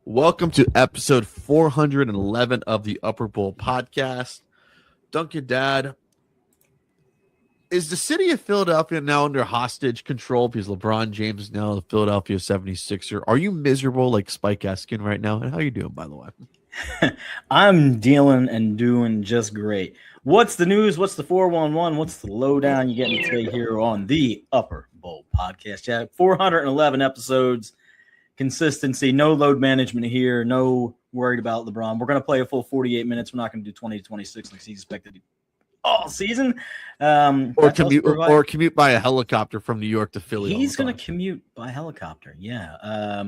Welcome to episode 411 of the Upper Bowl podcast. Duncan, Dad, is the city of Philadelphia now under hostage control because LeBron James is now the Philadelphia 76er? Are you miserable like Spike Eskin right now? And how are you doing, by the way? I'm dealing and doing just great. What's the news? What's the 411? What's the lowdown? You get me today here on the Upper Bowl podcast. Yeah, 411 episodes. Consistency, no load management here, no worried about LeBron. We're going to play a full 48 minutes. We're not going to do 20 to 26 like he's expected to do all season. Or commute by a helicopter from New York to Philly. He's going to commute by helicopter. Yeah.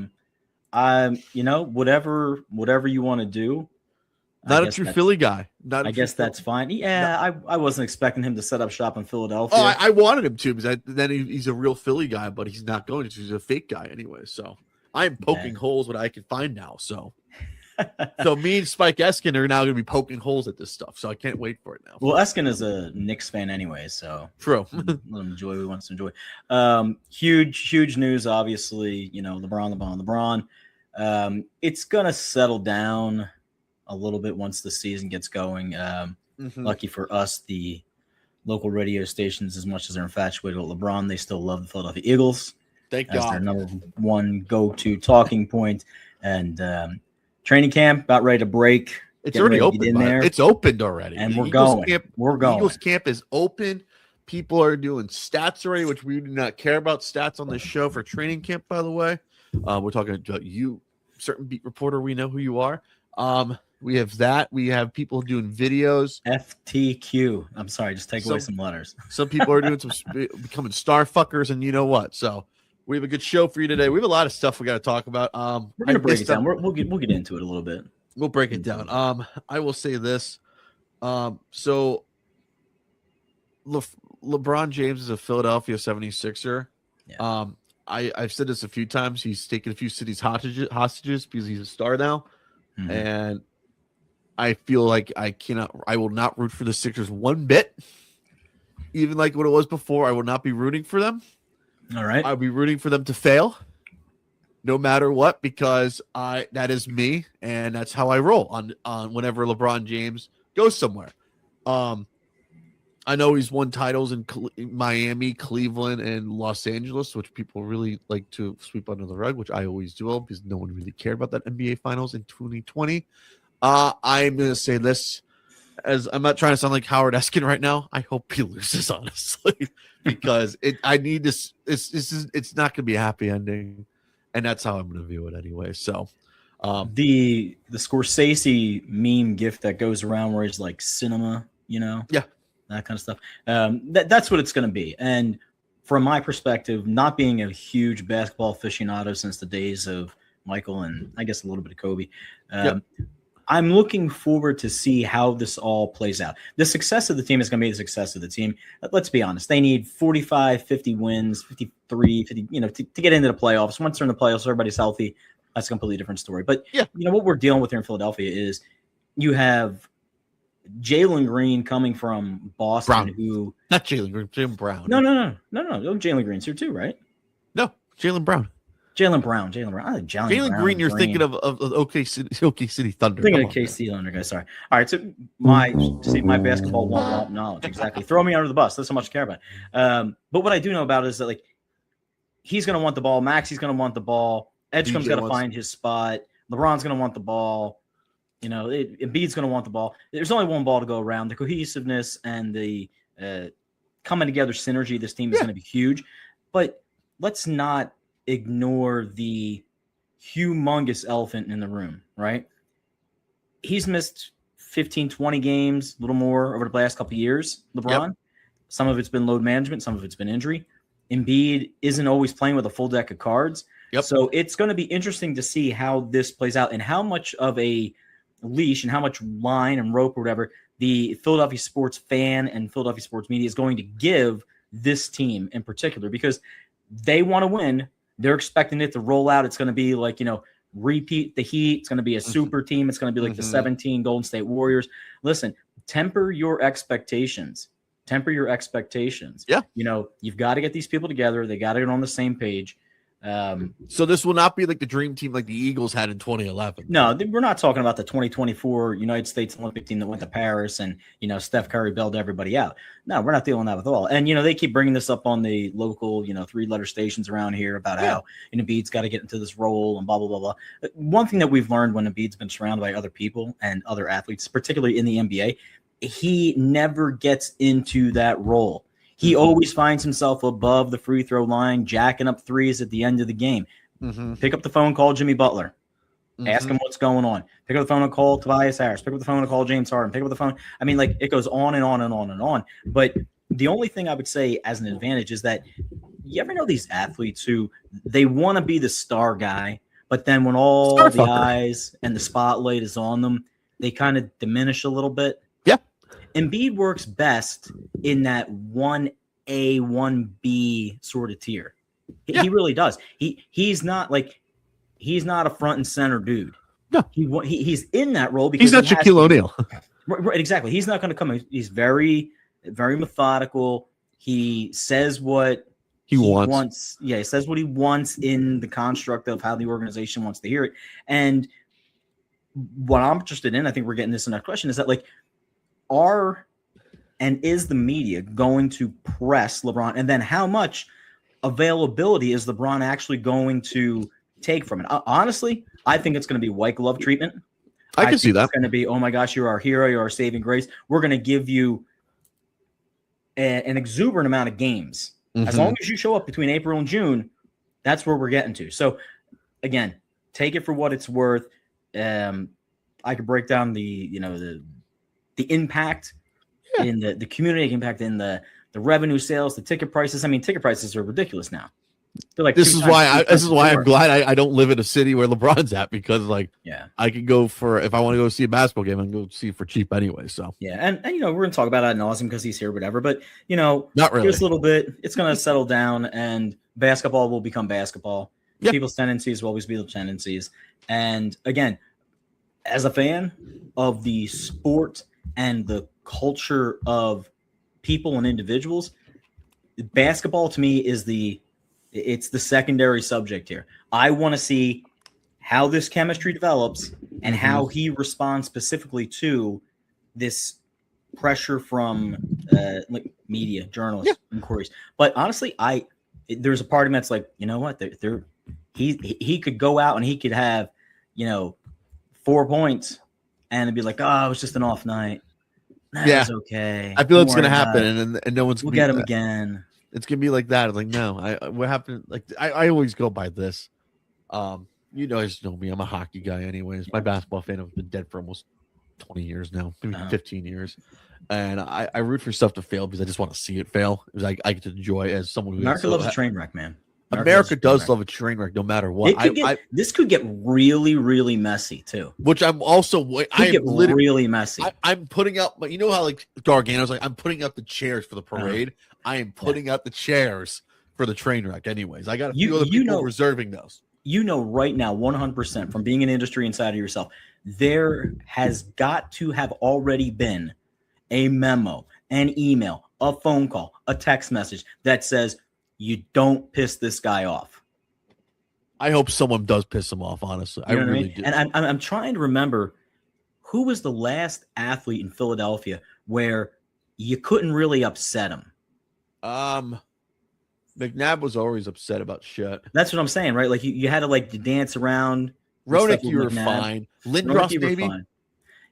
Whatever you want to do. Not a true Philly guy. I guess that's fine. Yeah, no. I wasn't expecting him to set up shop in Philadelphia. Oh, I wanted him to because then he's a real Philly guy, but he's not going to. He's a fake guy anyway, so. I'm poking holes what I can find now. So me and Spike Eskin are now going to be poking holes at this stuff. So I can't wait for it now. Well, Eskin is a Knicks fan anyway, so true. Let him enjoy what he wants to enjoy. Huge news, obviously. LeBron. It's going to settle down a little bit once the season gets going. Lucky for us, the local radio stations, as much as they're infatuated with LeBron, they still love the Philadelphia Eagles. Thank as God. Their number one go-to talking point. And training camp about ready to break. It's already open. There. It's opened already. And we're going. Eagles camp is open. People are doing stats already, which we do not care about stats on this show for training camp, by the way. We're talking about you, certain beat reporter. We know who you are. We have that. We have people doing videos. FTQ. I'm sorry. Just take away some letters. Some people are doing becoming star fuckers, and you know what? So we have a good show for you today. We have a lot of stuff we got to talk about. We're going to break it down. We'll get into it a little bit. We'll break it down. I will say this. So LeBron James is a Philadelphia 76er. Yeah. I've said this a few times. He's taken a few cities hostages because he's a star now. Mm-hmm. And I feel like I will not root for the Sixers one bit. Even like what it was before, I will not be rooting for them. All right. I'll be rooting for them to fail no matter what, because that is me, and that's how I roll on whenever LeBron James goes somewhere. I know he's won titles in Miami, Cleveland, and Los Angeles, which people really like to sweep under the rug, which I always do because no one really cared about that NBA Finals in 2020. I'm going to say this. As I'm not trying to sound like Howard Eskin right now, I hope he loses, honestly, because I need this. It's not going to be a happy ending, and that's how I'm going to view it anyway. So, the Scorsese meme gift that goes around where he's like cinema, that kind of stuff. That's what it's going to be. And from my perspective, not being a huge basketball aficionado since the days of Michael and I guess a little bit of Kobe. I'm looking forward to see how this all plays out. The success of the team is going to be the success of the team. Let's be honest. They need 45, 50 wins, 53, 50, to get into the playoffs. Once they're in the playoffs, everybody's healthy. That's a completely different story. But, what we're dealing with here in Philadelphia is you have Jalen Green coming from Boston. Brown. Not Jalen Green, Jalen Brown. No. Jalen Green's here too, right? No, Jalen Brown. Jalen Brown. Jalen Green, you're thinking of OK City Thunder. Thinking of KC Thunder, guys. Sorry. All right, so my basketball womp knowledge, exactly. Throw me under the bus. That's how much I care about. But what I do know about it is that he's going to want the ball. Maxi's going to want the ball. Edgecombe's got to find his spot. LeBron's going to want the ball. Embiid's going to want the ball. There's only one ball to go around. The cohesiveness and the coming together synergy of this team is going to be huge. But let's not ignore the humongous elephant in the room, right? He's missed 15, 20 games, a little more over the last couple of years, LeBron. Yep. Some of it's been load management. Some of it's been injury. Embiid isn't always playing with a full deck of cards. Yep. So it's going to be interesting to see how this plays out and how much of a leash and how much line and rope or whatever the Philadelphia sports fan and Philadelphia sports media is going to give this team in particular, because they want to win. They're expecting it to roll out. It's going to be repeat the Heat. It's going to be a super team. It's going to be the 17 Golden State Warriors. Listen, temper your expectations. Yeah. You've got to get these people together. They got to get on the same page. So this will not be like the dream team like the Eagles had in 2011. No, we're not talking about the 2024 United States Olympic team that went to Paris and, Steph Curry bailed everybody out. No, we're not dealing with that at all. And, they keep bringing this up on the local, 3-letter stations around here about how Embiid's got to get into this role and blah, blah, blah, blah. One thing that we've learned when Embiid's been surrounded by other people and other athletes, particularly in the NBA, he never gets into that role. He always finds himself above the free throw line, jacking up threes at the end of the game. Pick up the phone, call Jimmy Butler. Ask him what's going on. Pick up the phone and call Tobias Harris. Pick up the phone and call James Harden. Pick up the phone. I mean, like, it goes on and on and on and on. But the only thing I would say as an advantage is that you ever know these athletes who they want to be the star guy, but then when all the eyes and the spotlight is on them, they kind of diminish a little bit. Yeah. Embiid works best in that 1A, 1B sort of tier. Yeah. He really does. He's not a front and center dude. No, he's in that role because he's not Shaquille O'Neal. Right, exactly. He's not going to come. He's very, very methodical. He says what he wants. Yeah, he says what he wants in the construct of how the organization wants to hear it. And what I'm interested in, I think we're getting this in that question, is that is the media going to press LeBron, and then how much availability is LeBron actually going to take from it? Honestly, I think it's going to be white glove treatment. I can see that. It's going to be, oh my gosh, you're our hero, you're our saving grace. We're going to give you an exuberant amount of games. As long as you show up between April and June, that's where we're getting to. So again, take it for what it's worth. I could break down the impact in the community, impact in the revenue sales, the ticket prices. I mean, ticket prices are ridiculous now. They're like this is why I'm glad I don't live in a city where LeBron's at, because I could go if I want to go see a basketball game, I can go see it for cheap anyway. So and we're gonna talk about ad nauseum because he's here, whatever. But not really. Just a little bit. It's gonna settle down, and basketball will become basketball. Yep. People's tendencies will always be the tendencies. And again, as a fan of the sport and the culture of people and individuals, basketball to me is it's the secondary subject here. I want to see how this chemistry develops and how he responds specifically to this pressure from media, journalists, inquiries. But honestly, there's a part of me that's like, you know what? He could go out and he could have, 4 points and it'd be like, oh, it was just an off night. That's okay. I feel it's going to happen, and no one's we'll get him again. It's gonna be like that. It's like, no, what happened? Like, I always go by this. You guys know me. I'm a hockey guy, anyways. My basketball fan. I've been dead for almost 20 years now, maybe 15 years, and I root for stuff to fail because I just want to see it fail. Because I get to enjoy as someone who America loves a train wreck, man. America does love a train wreck, no matter what. This could get really, really messy too. Which I'm also. Really messy. I'm putting up, but you know how like Gargano's like, I'm putting up the chairs for the parade. I am putting out the chairs for the train wreck. Anyways, I got a few other people reserving those. Right now, 100% from being an industry insider yourself, there has got to have already been a memo, an email, a phone call, a text message that says you don't piss this guy off. I hope someone does piss him off. Honestly, I really do. And I'm trying to remember who was the last athlete in Philadelphia where you couldn't really upset him. McNabb was always upset about shit. That's what I'm saying, right? Like you had to dance around. Ronick, you were fine. Lindros, maybe. Fine.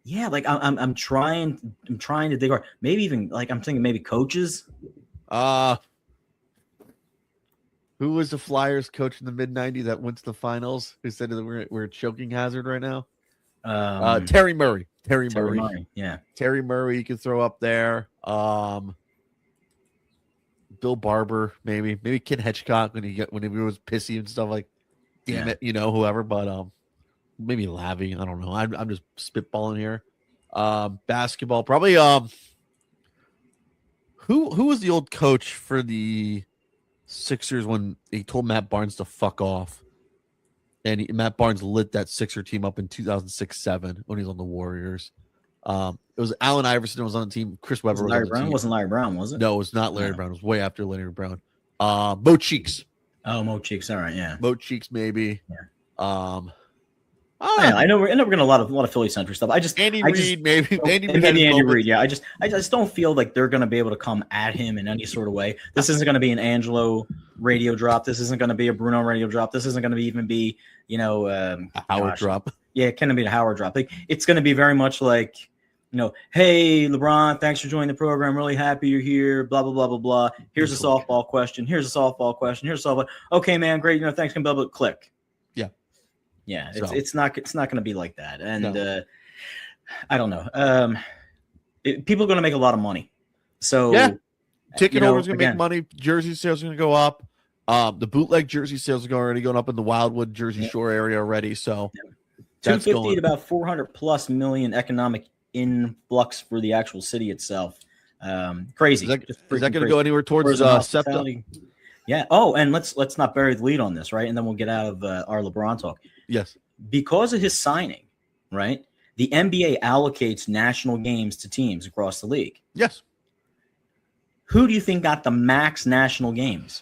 Yeah, like I'm trying to dig hard. Maybe even I'm thinking maybe coaches. Who was the Flyers coach in the mid-90s that went to the finals? Who said that we're a choking hazard right now? Terry Murray. Terry Murray. Yeah. Terry Murray you could throw up there. Bill Barber, maybe Ken Hitchcock when he was pissy and stuff, like damn it, whoever, but maybe Lavi. I don't know. I'm just spitballing here. Basketball, probably who was the old coach for the Sixers when he told Matt Barnes to fuck off? And Matt Barnes lit that Sixer team up in 2006-07 when he was on the Warriors. It was Allen Iverson was on the team. Chris Webber was on the team. Wasn't Larry Brown, was it? No, it was not Larry Brown. It was way after Larry Brown. Bo Cheeks. Oh, Mo Cheeks. All right, yeah. Mo Cheeks, maybe. Yeah. I know we're getting a lot of Philly centric stuff. Andy Reid, maybe. Maybe Andy Reid. Yeah, I just don't feel like they're going to be able to come at him in any sort of way. This isn't going to be an Angelo radio drop. This isn't going to be a Bruno radio drop. This isn't going to even be a Howard drop. Yeah, it can't be a Howard drop. Like, it's going to be very much like, hey LeBron, thanks for joining the program. Really happy you're here. Blah blah blah blah blah. Here's a softball question. Here's a softball question. Here's a softball. Okay, man, great. Thanks. Blah blah. Click. Yeah, it's not going to be like that, and I don't know. People are going to make a lot of money, so ticket holders going to make money. Jersey sales are going to go up. The bootleg jersey sales are already going up in the Wildwood, Jersey Shore area already. So $250 to about $400+ million economic influx for the actual city itself. Crazy. Is that going to go anywhere towards SEPTA? Yeah. Oh, and let's not bury the lead on this, right? And then we'll get out of our LeBron talk. Yes. Because of his signing, right? The NBA allocates national games to teams across the league. Yes. Who do you think got the max national games?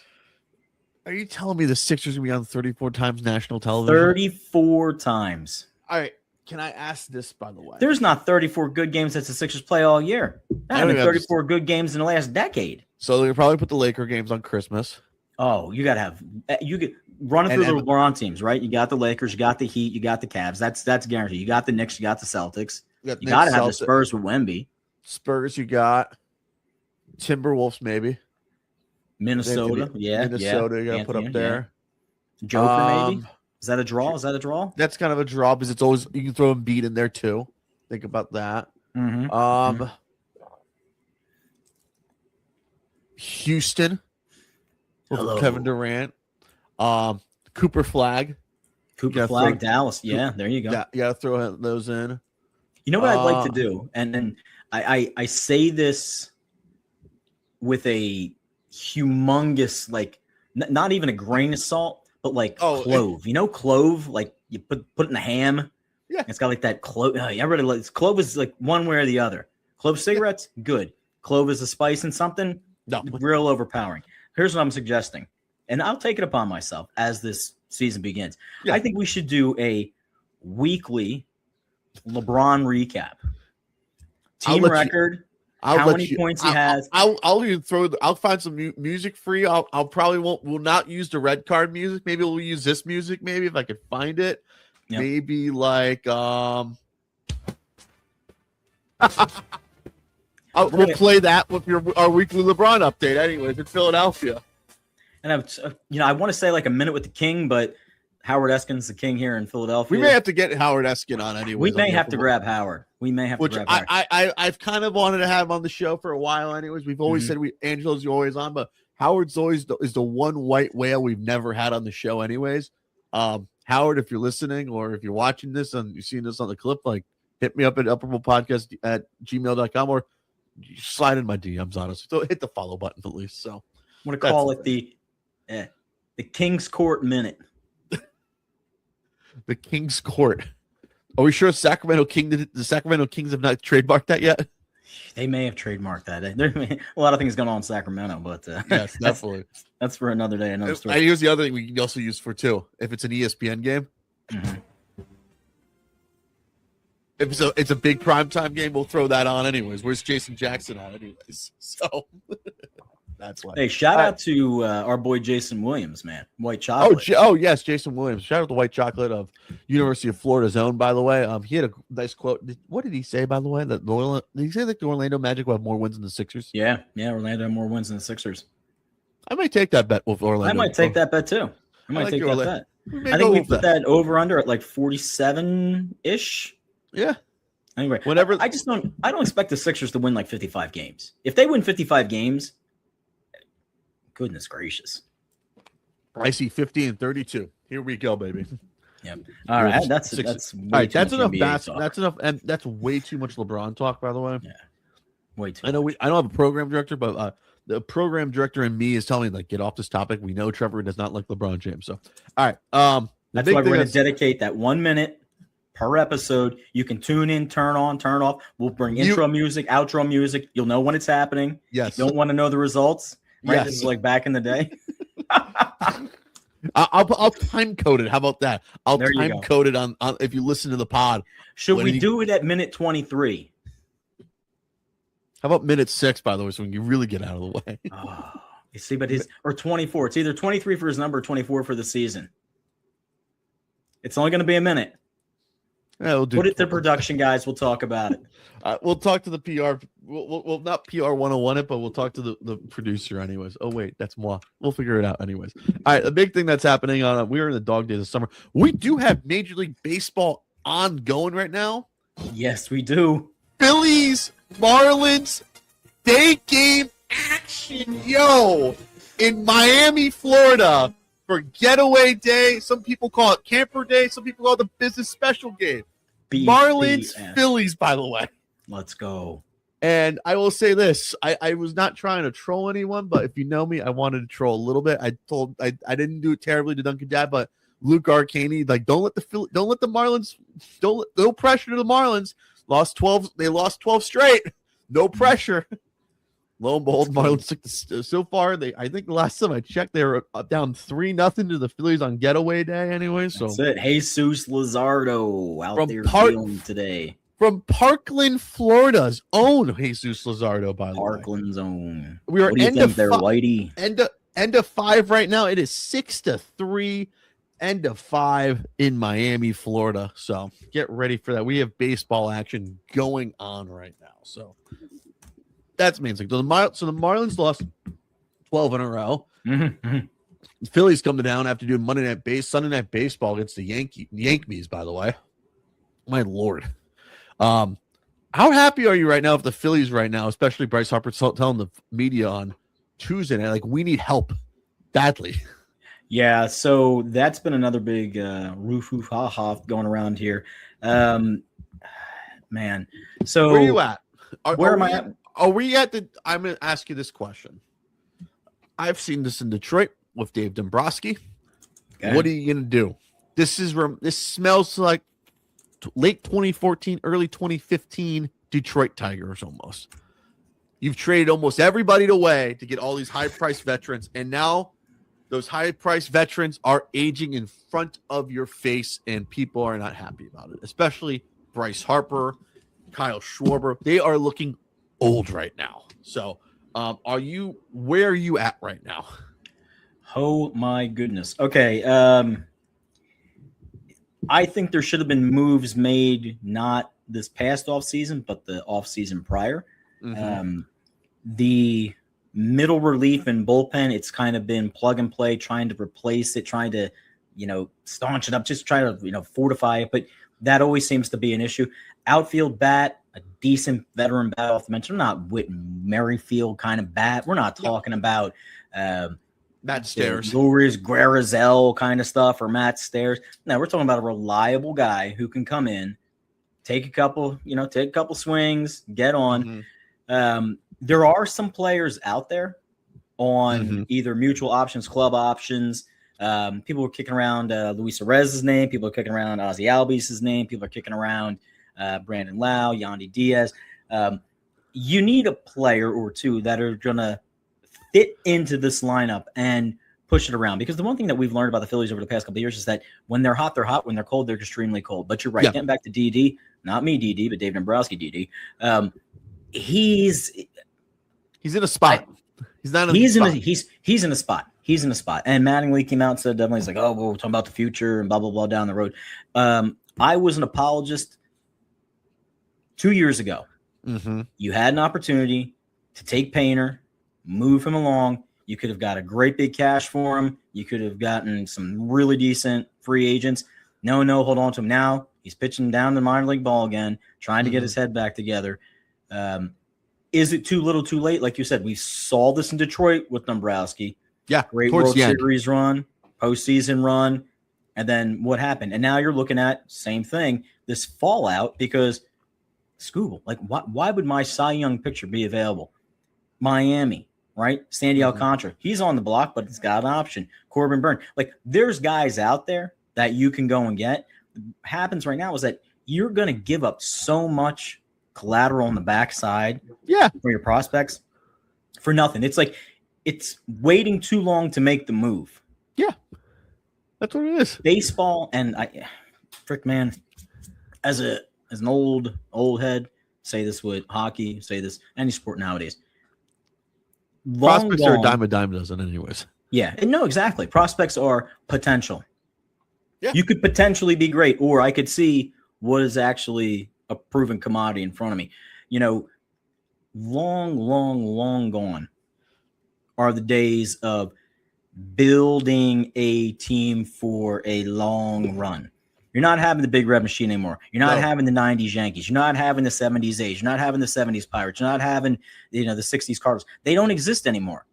Are you telling me the Sixers will be on 34 times national television? 34 times. All right. Can I ask this, by the way? There's not 34 good games that the Sixers play all year. There have been 34 good games in the last decade. So they'll probably put the Laker games on Christmas. Oh, you got to have – you get running through the LeBron teams, right? You got the Lakers, you got the Heat, you got the Cavs. That's guaranteed. You got the Knicks, you got the Celtics. You got to have the Spurs with Wemby. Spurs, you got Timberwolves, maybe. Minnesota, Minnesota, you got to put up there. Yeah. Joker, maybe. Is that a draw? Is that a draw? That's kind of a draw because it's always you can throw Embiid in there too. Think about that. Mm-hmm. Houston. Hello. Kevin Durant. Cooper Flag. Dallas. Yeah, there you go. Yeah, you got to throw those in. You know what I'd like to do, and I say this with a humongous, like, not even a grain of salt. But like clove, clove, like you put in the ham. Yeah, it's got like that clove. Everybody likes clove. Is like one way or the other. Clove cigarettes, good. Clove is a spice in something, real overpowering. Here's what I'm suggesting, and I'll take it upon myself as this season begins. Yeah. I think we should do a weekly LeBron recap. Team record. How many points he has? I'll even I'll find some music for you. I'll probably will not use the red card music. Maybe we'll use this music. Maybe if I could find it. Yep. Maybe like we'll play that with our weekly LeBron update. Anyways, in Philadelphia. And I want to say like a minute with the King, but Howard Eskin's the king here in Philadelphia. We may have to get Howard Eskin on anyway. We may have to grab Howard. I've kind of wanted to have him on the show for a while. Anyways, we've always said Angelo's always on, but Howard's always is the one white whale we've never had on the show. Anyways, Howard, if you're listening or if you're watching this and you've seen this on the clip, like hit me up at upperboldpodcast@gmail.com or slide in my DMs, honestly. So hit the follow button at least. So I'm gonna call it the King's Court Minute. The King's Court. Are we sure the Sacramento Kings have not trademarked that yet? They may have trademarked that. There a lot of things going on in Sacramento, but yes, definitely. That's for another day, another story. Here's the other thing we can also use for too. If it's an ESPN game, if it's a big primetime game, we'll throw that on anyways. Where's Jason Jackson on anyways? So that's why. Hey, shout out to our boy Jason Williams, man. White Chocolate. Oh yes, Jason Williams. Shout out to White Chocolate of University of Florida's own, by the way. He had a nice quote. What did he say, by the way? Did he say that the Orlando Magic will have more wins than the Sixers? Yeah, Orlando have more wins than the Sixers. I might take that bet with Orlando. I might take that bet too. I might take that bet. I think we put that over under at like 47-ish. Yeah. Anyway, I don't expect the Sixers to win like 55 games. If they win 55 games, goodness gracious. I see 50 and 32. Here we go, baby. Yep. All right. That's all right. That's enough basketball. That's enough, and that's way too much LeBron talk, by the way. Yeah. Way too. I don't have a program director, but the program director in me is telling me like get off this topic. We know Trevor does not like LeBron James. So all right. That's why we're going to dedicate that 1 minute per episode. You can tune in, turn on, turn off. We'll bring intro music, outro music. You'll know when it's happening. Yes. You don't want to know the results. Right? Yes. This is like back in the day. I'll time code it. How about that? I'll There you time go. code it on if you listen to the pod. Should When we he- do it at minute 23? How about minute 6, by the way, so we can really get out of the way? Oh, you see, but or 24. It's either 23 for his number or 24 for the season. It's only going to be a minute. Yeah, we'll do Put it to production, guys. We'll talk about it. We'll talk to the PR. We'll not PR 101 it, but we'll talk to the producer anyways. Oh, wait, that's moi. We'll figure it out anyways. All right, the big thing that's happening on we are in the dog days of summer. We do have Major League Baseball ongoing right now. Yes, we do. Phillies, Marlins, day game action, in Miami, Florida for getaway day. Some people call it camper day. Some people call it the business special game. Marlins, Phillies, by the way. Let's go. And I will say this: I was not trying to troll anyone, but if you know me, I wanted to troll a little bit. I didn't do it terribly to Duncan Dad, but Luke Arcaney, like, don't let the Marlins, no pressure to the Marlins. They lost 12 straight. No pressure. Lo and behold, Marlins took so far. I think the last time I checked, they were down 3-0 to the Phillies on getaway day. Anyway, so that's it. Jesus Luzardo out From there feeling today. From Parkland, Florida's own Jesus Luzardo, by the way. Parkland's own. We are what do you end think of there, fi- Whitey? End of 5 right now. It is 6-3. End of 5 in Miami, Florida. So get ready for that. We have baseball action going on right now. So that's amazing. So the Marlins lost 12 in a row. Mm-hmm. The Phillies come down after doing Sunday night baseball against the Yankees, by the way. My Lord. How happy are you right now with the Phillies right now, especially Bryce Harper telling the media on Tuesday night, like, we need help badly. Yeah, so that's been another big roof ha ha going around here. Man, so where are you at? Where am I at? Are we at the? I'm going to ask you this question. I've seen this in Detroit with Dave Dombrowski. Okay. What are you going to do? This smells like late 2014, early 2015 Detroit Tigers almost. You've traded almost everybody away to get all these high-priced veterans, and now those high-priced veterans are aging in front of your face, and people are not happy about it, especially Bryce Harper, Kyle Schwarber. They are looking old right now. So where are you at right now? Oh, my goodness. Okay. I think there should have been moves made, not this past offseason, but the offseason prior. Mm-hmm. The middle relief and bullpen, it's kind of been plug and play, trying to replace it, trying to, staunch it up, just try to, fortify it. But that always seems to be an issue. Outfield bat, a decent veteran bat off the bench. I'm not Whit Merrifield kind of bat. We're not talking about Matt Stairs, Luris Guerrazel kind of stuff, or Matt Stairs. No, we're talking about a reliable guy who can come in, take a couple swings, get on. Mm-hmm. There are some players out there on either mutual options, club options. People are kicking around Luis Arez's name. People are kicking around Ozzy Albies' name. People are kicking around Brandon Lau, Yandy Diaz. You need a player or two that are going to fit into this lineup and push it around. Because the one thing that we've learned about the Phillies over the past couple of years is that when they're hot, they're hot. When they're cold, they're extremely cold. But you're right. Yeah. Getting back to DD, not me, DD, but Dave Dombrowski, DD. He's in a spot. He's not. He's in a spot. He's in a spot. And Mattingly came out and said, definitely, he's like, oh, we're talking about the future and blah blah blah down the road. I was an apologist 2 years ago. Mm-hmm. You had an opportunity to take Painter, move him along. You could have got a great big cash for him. You could have gotten some really decent free agents. No, hold on to him now. He's pitching down the minor league ball again, trying to get his head back together. Is it too little, too late? Like you said, we saw this in Detroit with Dombrowski. Yeah, great World Series run, postseason run, and then what happened? And now you're looking at same thing, this fallout because Scooble. Like, why would my Cy Young picture be available? Miami, right? Sandy Alcantara. He's on the block, but it's got an option. Corbin Byrne. Like, there's guys out there that you can go and get. What happens right now is that you're going to give up so much collateral on the backside for your prospects for nothing. It's like it's waiting too long to make the move. Yeah. That's what it is. Baseball, and frick man, as an old head, say this with hockey, say this any sport nowadays. Prospects are a dime a dozen, anyways. Yeah, no, exactly. Prospects are potential. Yeah. You could potentially be great, or I could see what is actually a proven commodity in front of me. You know, long gone are the days of building a team for a long run. You're not having the big red machine anymore. You're not having the 90s Yankees. You're not having the 70s A's. You're not having the 70s Pirates. You're not having, the 60s Cardinals. They don't exist anymore.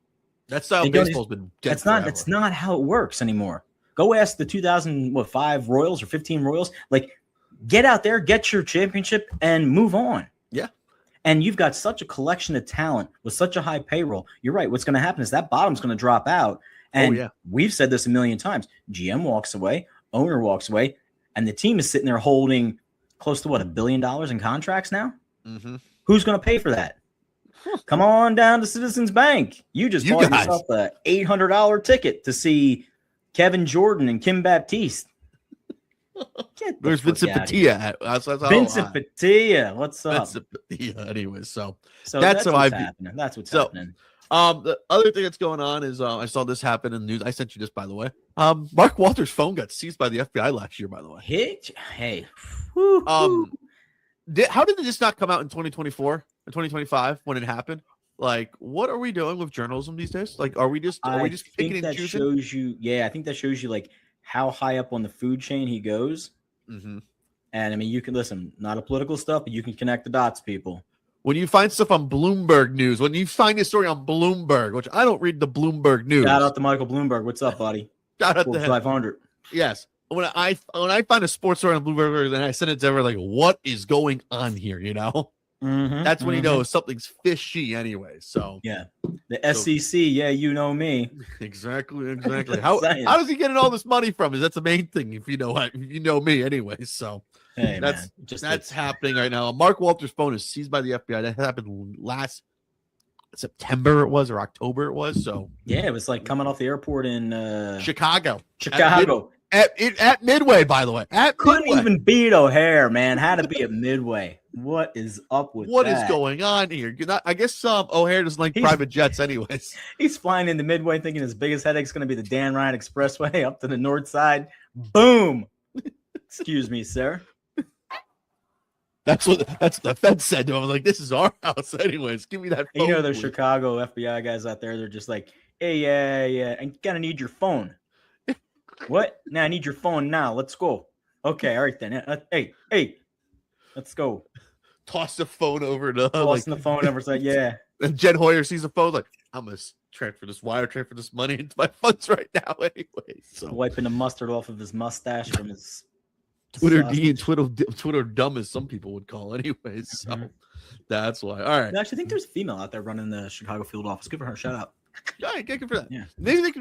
That's how baseball's been dead forever. That's not how it works anymore. Go ask the 2005 Royals or 15 Royals. Like, get out there, get your championship, and move on. Yeah. And you've got such a collection of talent with such a high payroll. You're right. What's going to happen is that bottom's going to drop out. And we've said this a million times. GM walks away, owner walks away, and the team is sitting there holding close to $1 billion in contracts now. Mm-hmm. Who's going to pay for that? Come on down to Citizens Bank. You just bought yourself an $800 ticket to see Kevin Jordan and Kim Baptiste. Where's Vincent Petilla at? Vincent Petilla, what's up? Vincent Petilla, anyways. So that's what's happening. That's what's happening. The other thing that's going on is I saw this happen in the news. I sent you this, by the way. Mark Walters' phone got seized by the FBI last year, by the way. Hey. How did this not come out in 2024 or 2025 when it happened? Like, what are we doing with journalism these days? Like, are we just picking and choosing? I think that shows you like how high up on the food chain he goes. Mm-hmm. And I mean, you can listen, not a political stuff, but you can connect the dots, people. When you find stuff on Bloomberg News, when you find a story on Bloomberg, which I don't read the Bloomberg News. Shout out to Michael Bloomberg. What's up, buddy? Shout out to him. 500. Yes. When I find a sports story on Bloomberg, then I send it to everyone like, what is going on here? That's when you know something's fishy anyway. So yeah, the SEC. Yeah, you know me. Exactly. How does he get all this money from? That's the main thing. If you know me anyway. So hey, that's happening right now. Mark Walters' phone is seized by the FBI. That happened last September it was, or October it was. So yeah, it was like coming off the airport in Chicago. At Midway, by the way. Couldn't even beat O'Hare, man. Had to be at Midway. What is up with What is going on here? I guess O'Hare doesn't like private jets anyways. He's flying into Midway thinking his biggest headache is going to be the Dan Ryan Expressway up to the north side. Boom. Excuse me, sir. That's the Fed said to him. I was like, this is our house anyways. Give me that phone. There's Chicago FBI guys out there. They're just like, hey, yeah. I'm going to need your phone. What? Now I need your phone now. Let's go. Okay, all right then. Hey, let's go. Toss the phone over to the phone over. Like, yeah. And Jed Hoyer sees the phone like, I'm gonna transfer this money into my funds right now anyway. So wiping the mustard off of his mustache from his Twitter D and Twitter dumb as some people would call anyways. So that's why. All right. I actually think there's a female out there running the Chicago field office. Give her a shout out. Yeah, get good for that. Yeah, maybe they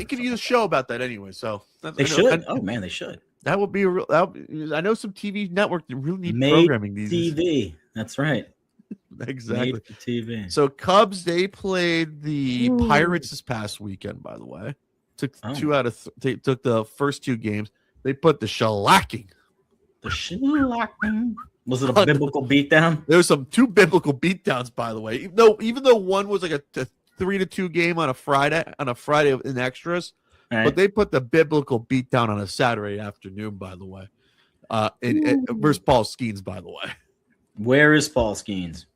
could use a show about that anyway. So they should. Oh man, they should. That would be a real. I know some TV network that really need programming these TV. That's right. Exactly. Made for TV. So Cubs, they played the Pirates this past weekend. By the way, took they took the first two games. They put the shellacking. Was it a biblical beatdown? There was two biblical beatdowns, by the way. Even though one was like a 3-2 game on a Friday in extras, right. But they put the biblical beatdown on a Saturday afternoon, by the way. Where's Paul Skeens, by the way? Where is Paul Skeens?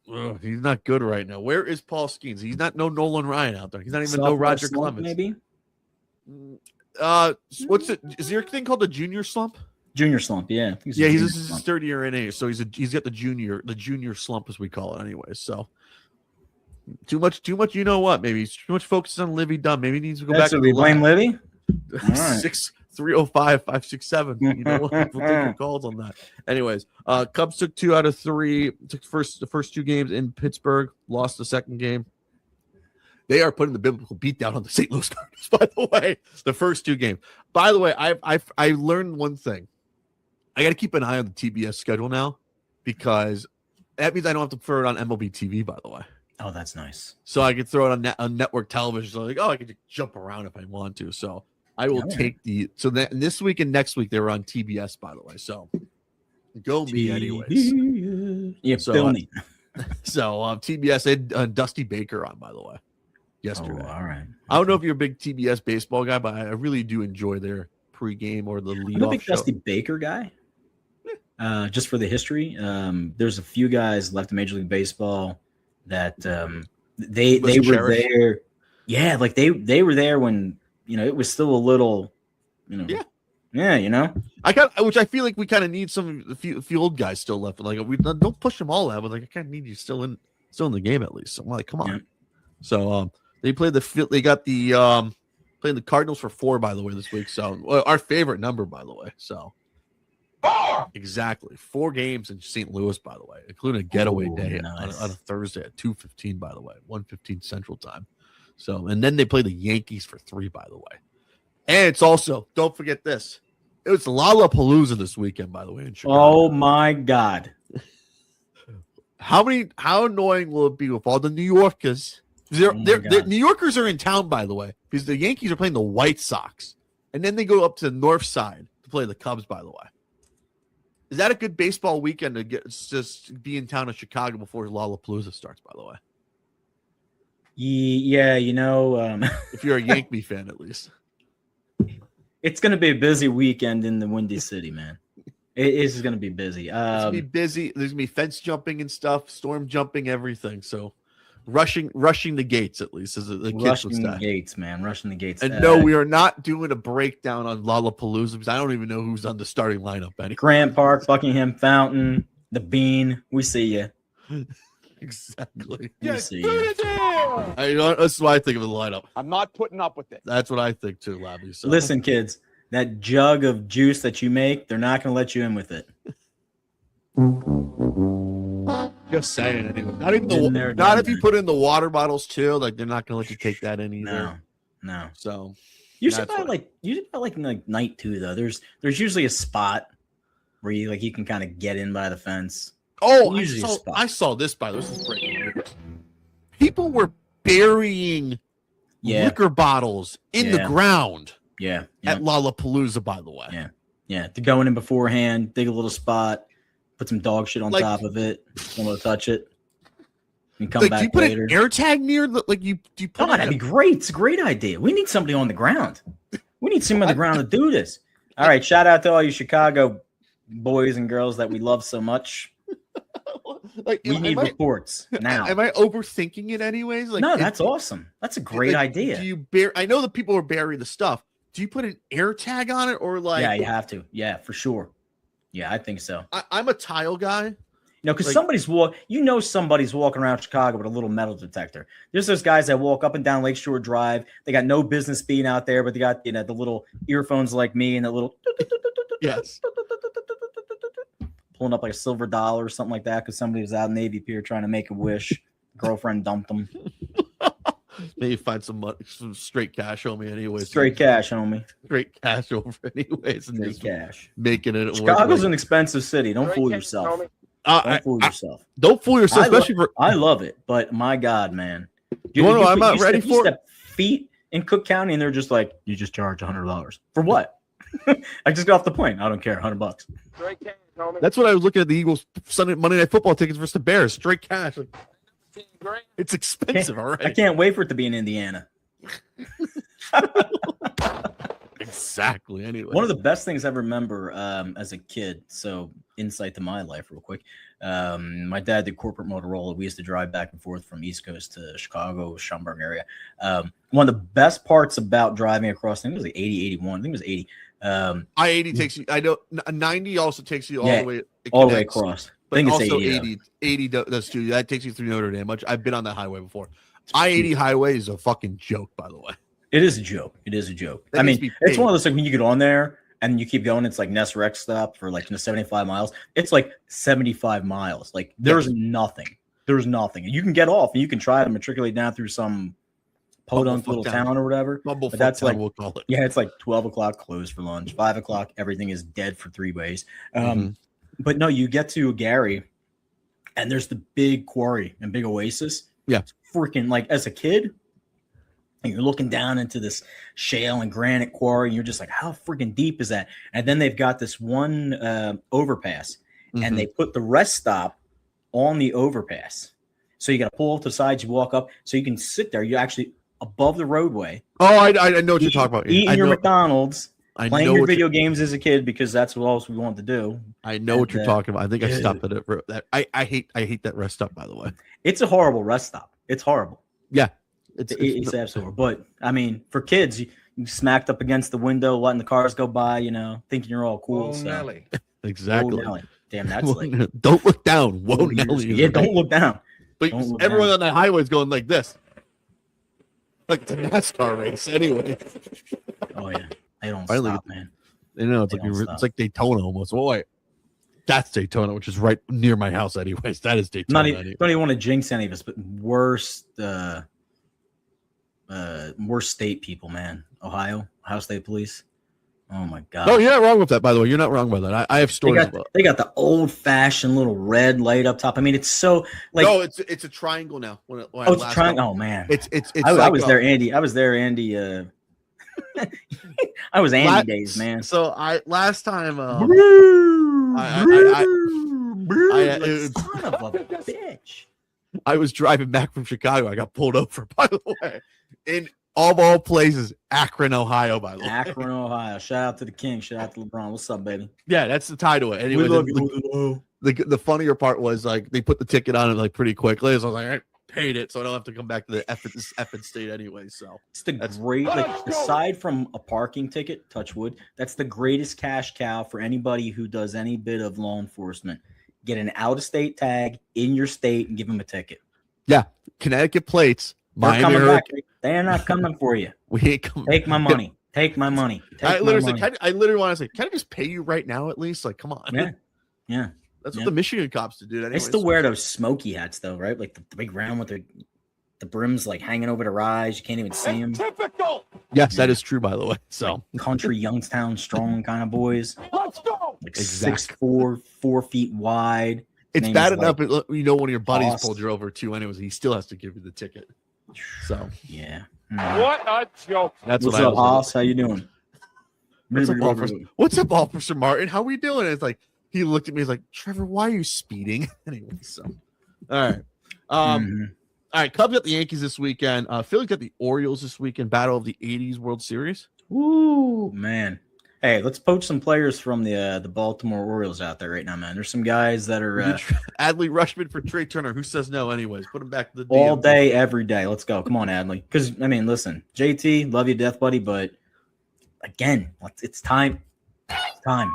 He's not good right now. Where is Paul Skeens? He's not no Nolan Ryan out there. He's not even no Roger Clemens. Maybe. Is there a thing called the junior slump? Junior slump, yeah. He's his third year in age, so he's got the junior slump as we call it, anyway. So too much. You know what? Maybe he's too much focus on Livy Dunn. Maybe he needs to go back. So we blame Livy. 6-305-567. You know what? We'll take your calls on that. Anyways, Cubs took 2 out of 3. Took the first 2 games in Pittsburgh. Lost the second game. They are putting the biblical beat down on the St. Louis Cardinals, by the way. The first 2 games. By the way, I learned one thing. I got to keep an eye on the TBS schedule now because that means I don't have to throw it on MLB TV, by the way. Oh, that's nice. So I could throw it on network television. So I can just jump around if I want to. So I will All right. take this week and next week they were on TBS, by the way. So go me anyways. Yeah, So, Bill me. So TBS had Dusty Baker on, by the way, yesterday. Oh, all right. I don't know if you're a big TBS baseball guy, but I really do enjoy their pregame or the leadoff I'm a big show. Dusty Baker guy. Just for the history, there's a few guys left in Major League Baseball that they were there. Yeah, like they were there when it was still a little, yeah. Which I feel like we kind of need a few old guys still left. Like we don't push them all out, but like I kind of need you still in the game at least. So I'm like, come on. Yeah. So they played they got the playing the Cardinals for 4, by the way, this week. So our favorite number, by the way. So 4 exactly 4 games in St. Louis, by the way, including a getaway day on a Thursday at 2:15, by the way, 1:15 Central Time. So and then they play the Yankees for 3, by the way. And it's also, don't forget this, it was Lollapalooza this weekend, by the way, in Chicago. Oh my God. How annoying will it be with all the New Yorkers? New Yorkers are in town, by the way, because the Yankees are playing the White Sox. And then they go up to the north side to play the Cubs, by the way. Is that a good baseball weekend to just be in town in Chicago before Lollapalooza starts, by the way? Yeah, if you're a Yankee fan, at least. It's going to be a busy weekend in the Windy City, man. It is going to be busy. It's going to be busy. There's going to be fence jumping and stuff, storm jumping, everything. So rushing the gates, at least, as the kids would say. Rushing the gates, man. Rushing the gates. And no, we are not doing a breakdown on Lollapalooza because I don't even know who's on the starting lineup anymore. Grant Park, Buckingham Fountain, the Bean. We see you. Exactly. We see you. That's what I think of the lineup. I'm not putting up with it. That's what I think too, Labby. So. Listen, kids, that jug of juice that you make, they're not going to let you in with it. Just saying, anyway. Not if you put in the water bottles too. Like they're not going to let you take that in either. No. So usually by night 2 though. There's usually a spot where you can kind of get in by the fence. Oh, I saw this, by the way. This is breaking news. People were burying liquor bottles in the ground. Yeah. At Lollapalooza, by the way. Yeah. They're going in beforehand, dig a little spot, put some dog shit on top of it, don't let it touch it, and come back later. Do you put an air tag near? Do you put? That'd be great. It's a great idea. We need somebody on the ground. We need someone on the ground to do this. All right. Shout out to all you Chicago boys and girls that we love so much. We need reports now. Am I overthinking it anyways? No, that's awesome. That's a great idea. I know that people are burying the stuff. Do you put an air tag on it or Yeah, you have to. Yeah, for sure. Yeah, I think so. I'm a tile guy. Because somebody's walking around Chicago with a little metal detector. There's those guys that walk up and down Lakeshore Drive. They got no business being out there, but they got the little earphones like me and the little yes. Pulling up like a silver dollar or something like that because somebody was out in Navy Pier trying to make a wish. Girlfriend dumped them. Maybe find some straight cash, homie. Anyways, straight cash, homie. Straight cash over, anyways. And straight cash. Making it. Chicago's an expensive city. Don't fool yourself. Don't fool yourself. Especially I love it, but my God, man. I'm not ready for it. Step feet in Cook County, and they're just like, you just charge $100 for what? I just got off the plane. I don't care. $100. That's what I was looking at the Eagles Monday Night Football tickets versus the Bears. Straight cash. It's expensive, all right. I can't wait for it to be in Indiana. Exactly. Anyway, one of the best things I remember as a kid. So insight to my life, real quick. My dad did corporate Motorola. We used to drive back and forth from East Coast to Chicago, Schaumburg area. One of the best parts about driving across, I think it was like 80, 81. I think it was 80. I-80 takes you. I know 90 also takes you all the way across. But I think it's also 80 does too. That takes you through Notre Dame. I've been on that highway before. I-80 highway is a fucking joke, by the way. It is a joke. I mean, it's one of those like when you get on there and you keep going, it's like Nest Rec stop for like 75 miles. It's like 75 miles. Like there's nothing. You can get off and you can try to matriculate down through some podunk little town or whatever. But that's like, we'll call it. Yeah, it's like 12 o'clock closed for lunch. 5 o'clock, everything is dead for 3 ways. But no, you get to Gary and there's the big quarry and big oasis. Yeah. It's freaking like as a kid, and you're looking down into this shale and granite quarry, and you're just like, how freaking deep is that? And then they've got this one overpass, and they put the rest stop on the overpass. So you got to pull off to the side, you walk up, so you can sit there. You're actually above the roadway. Oh, I know what you're talking about. Eating your McDonald's, playing your video you're... games as a kid because that's what else we wanted to do. I know what you're talking about. I think I stopped at it. I hate that rest stop, by the way. It's a horrible rest stop. It's horrible. Yeah. It's absolutely horrible. But, I mean, for kids, you smacked up against the window, letting the cars go by, thinking you're all cool. Nelly. Exactly. Nelly. Damn, that's like... Don't look down. Whoa, Nelly. Yeah, don't look down. But everyone on that highway is going like this. Like it's a NASCAR race anyway. Oh, yeah. They don't stop, man. It's like Daytona almost. Well, wait. That's Daytona, which is right near my house anyways. That is Daytona. Don't even want to jinx any of us, but worst state people, man. Ohio State Police. Oh my God. Oh, you're not wrong with that, by the way. You're not wrong about that. I have stories about. They got the old fashioned little red light up top. I mean, it's so like. No, it's a triangle now. When it's a triangle. Oh man. It's. I was there, Andy. I was Andy days, man. So last time. Son of a bitch. I was driving back from Chicago. I got pulled over, by the way, in of all places, Akron, Ohio. By the way, Akron, Ohio. Shout out to the King. Shout out to LeBron. What's up, baby? Yeah, that's the tie to it. Anyway, the funnier part was like they put the ticket on it like pretty quickly. So I was like, I paid it, so I don't have to come back to the effing state anyway. So it's great. Like aside from a parking ticket, touch wood, that's the greatest cash cow for anybody who does any bit of law enforcement. Get an out-of-state tag in your state and give them a ticket. Yeah, Connecticut plates. They're coming back. They're not coming for you. We ain't coming. Take my money. Take my money. I literally want to say, can I just pay you right now at least? Like, come on. Yeah. That's what the Michigan cops do. Anyway. They still wear those smoky hats though, right? Like the big round with the brims like hanging over their eyes. You can't even see them. Typical. Yes, that is true, by the way. So country Youngstown strong kind of boys. Let's go. Like 6'4", 4 feet wide. It's bad enough, one of your buddies pulled you over too. Anyways, he still has to give you the ticket. So yeah. What a joke. That's what's up, Haas? How you doing? What's up, Officer Martin? How we doing? It's like he looked at me. He's like, Trevor, why are you speeding? Anyway, so all right. All right, Cubs got the Yankees this weekend. Philly got the Orioles this weekend. Battle of the 80s World Series. Ooh, man. Hey, let's poach some players from the Baltimore Orioles out there right now, man. There's some guys that are Adley Rushman for Trey Turner. Who says no? Anyways, put him back to the all day, every day. Let's go. Come on, Adley. Because I mean, listen, JT, love you, to death, buddy. But again, it's time. It's time.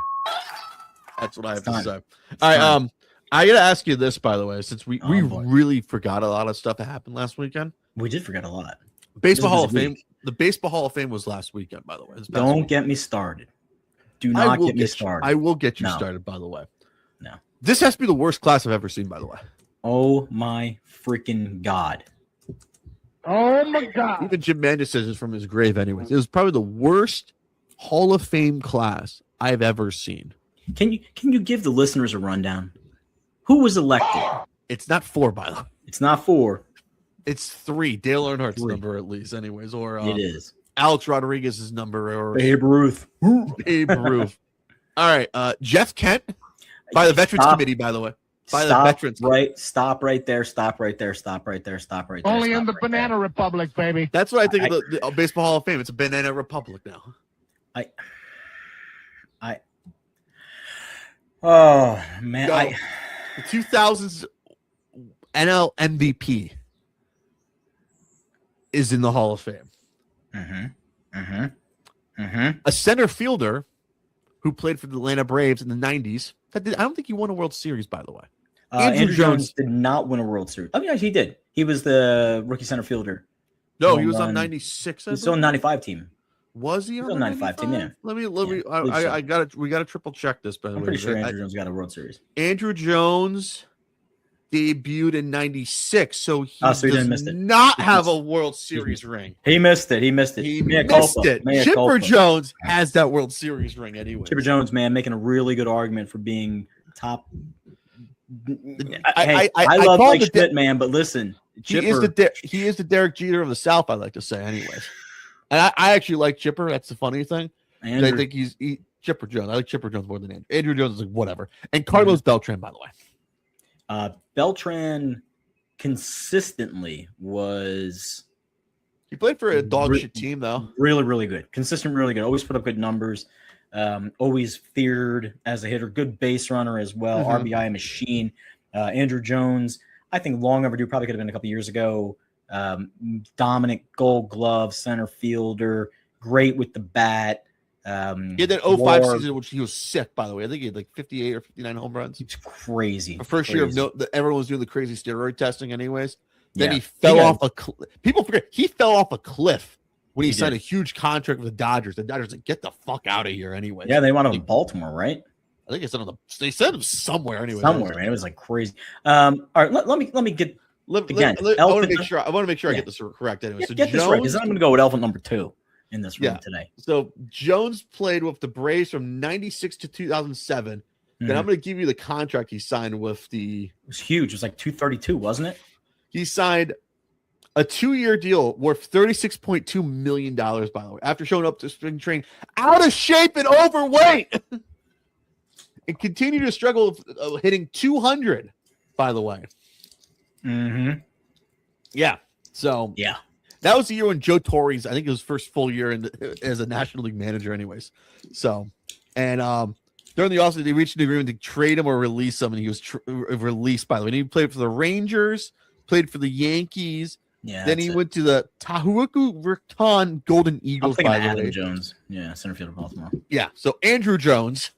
That's what I have to say. All right. I gotta ask you this, by the way, since we really forgot a lot of stuff that happened last weekend. We did forget a lot. Baseball Hall of Fame. The Baseball Hall of Fame was last weekend, by the way. Don't get me started. Do not get me started. I will get you started, by the way. No. This has to be the worst class I've ever seen, by the way. Oh, my freaking God. Oh, my God. Even Jim Mandis says this from his grave anyways. It was probably the worst Hall of Fame class I've ever seen. Can you give the listeners a rundown? Who was elected? It's not 4, by the way. It's not 4. It's 3. Dale Earnhardt's number, at least, anyways. Or it is. Alex Rodriguez's number, or Babe Ruth. Babe Ruth. All right, Jeff Kent by the Veterans Committee, by the way. By the Veterans Committee. Stop right there. Stop right there. Stop right there. Stop right there. Only in the Banana Republic, baby. That's what I think of the Baseball Hall of Fame. It's a Banana Republic now. Oh man, the 2000s NL MVP is in the Hall of Fame. A center fielder who played for the Atlanta Braves in the 90s. I don't think he won a World Series, by the way. Andrew Jones did not win a World Series. I mean, he did. He was the rookie center fielder. No, he was on 96. He was on 95 team. Was he on 95 team? Yeah. Let me. I got it. We got to triple check this. By the way, I'm pretty sure Andrew Jones got a World Series. Andrew Jones debuted in 96, so he does not have a World Series ring. He missed it. Chipper Jones has that World Series ring anyway. Chipper Jones, man, making a really good argument for being top. I love Mike Schmidt, man, but listen, he is the Derek Jeter of the South, I like to say, anyways. And I actually like Chipper. That's the funny thing. I think he's Chipper Jones. I like Chipper Jones more than Andrew. Andrew Jones is like whatever. And Carlos Beltran, by the way. Beltran consistently was. He played for a dog shit team, though. Really, really good. Consistent, really good. Always put up good numbers. Always feared as a hitter. Good base runner as well. RBI machine. Andrew Jones, I think long overdue. Probably could have been a couple years ago. Dominant Gold Glove center fielder. Great with the bat. He had that 05 season, which he was sick, by the way. I think he had like 58 or 59 home runs. It's crazy. The first year of everyone was doing the crazy steroid testing, anyways. Then he fell off a cliff. People forget he fell off a cliff when he signed a huge contract with the Dodgers. The Dodgers like, get the fuck out of here, anyway. Yeah, they wanted him in Baltimore, right? I think they sent him somewhere anyway. Somewhere, man. It was like crazy. All right, let me get again. I want to make sure. I get this correct anyway. So get this right, because I'm going to go with elephant number 2 in this room today. So Jones played with the Braves from '96 to 2007. Then I'm going to give you the contract he signed with the. It was huge. It was like 232, wasn't it? He signed a 2-year deal worth $36.2 million, by the way, after showing up to spring training out of shape and overweight. And continued to struggle with hitting 200, by the way. Yeah. So that was the year when Joe Torre's, I think it was first full year as a National League manager anyways. So, and during the offseason, they reached an agreement to trade him or release him, and he was released, by the way. And he played for the Rangers, played for the Yankees. Yeah. Then he went to the Tahuaku Raton Golden Eagles, by the way. Adam Jones. Yeah, center fielder, Baltimore. Yeah. So Andrew Jones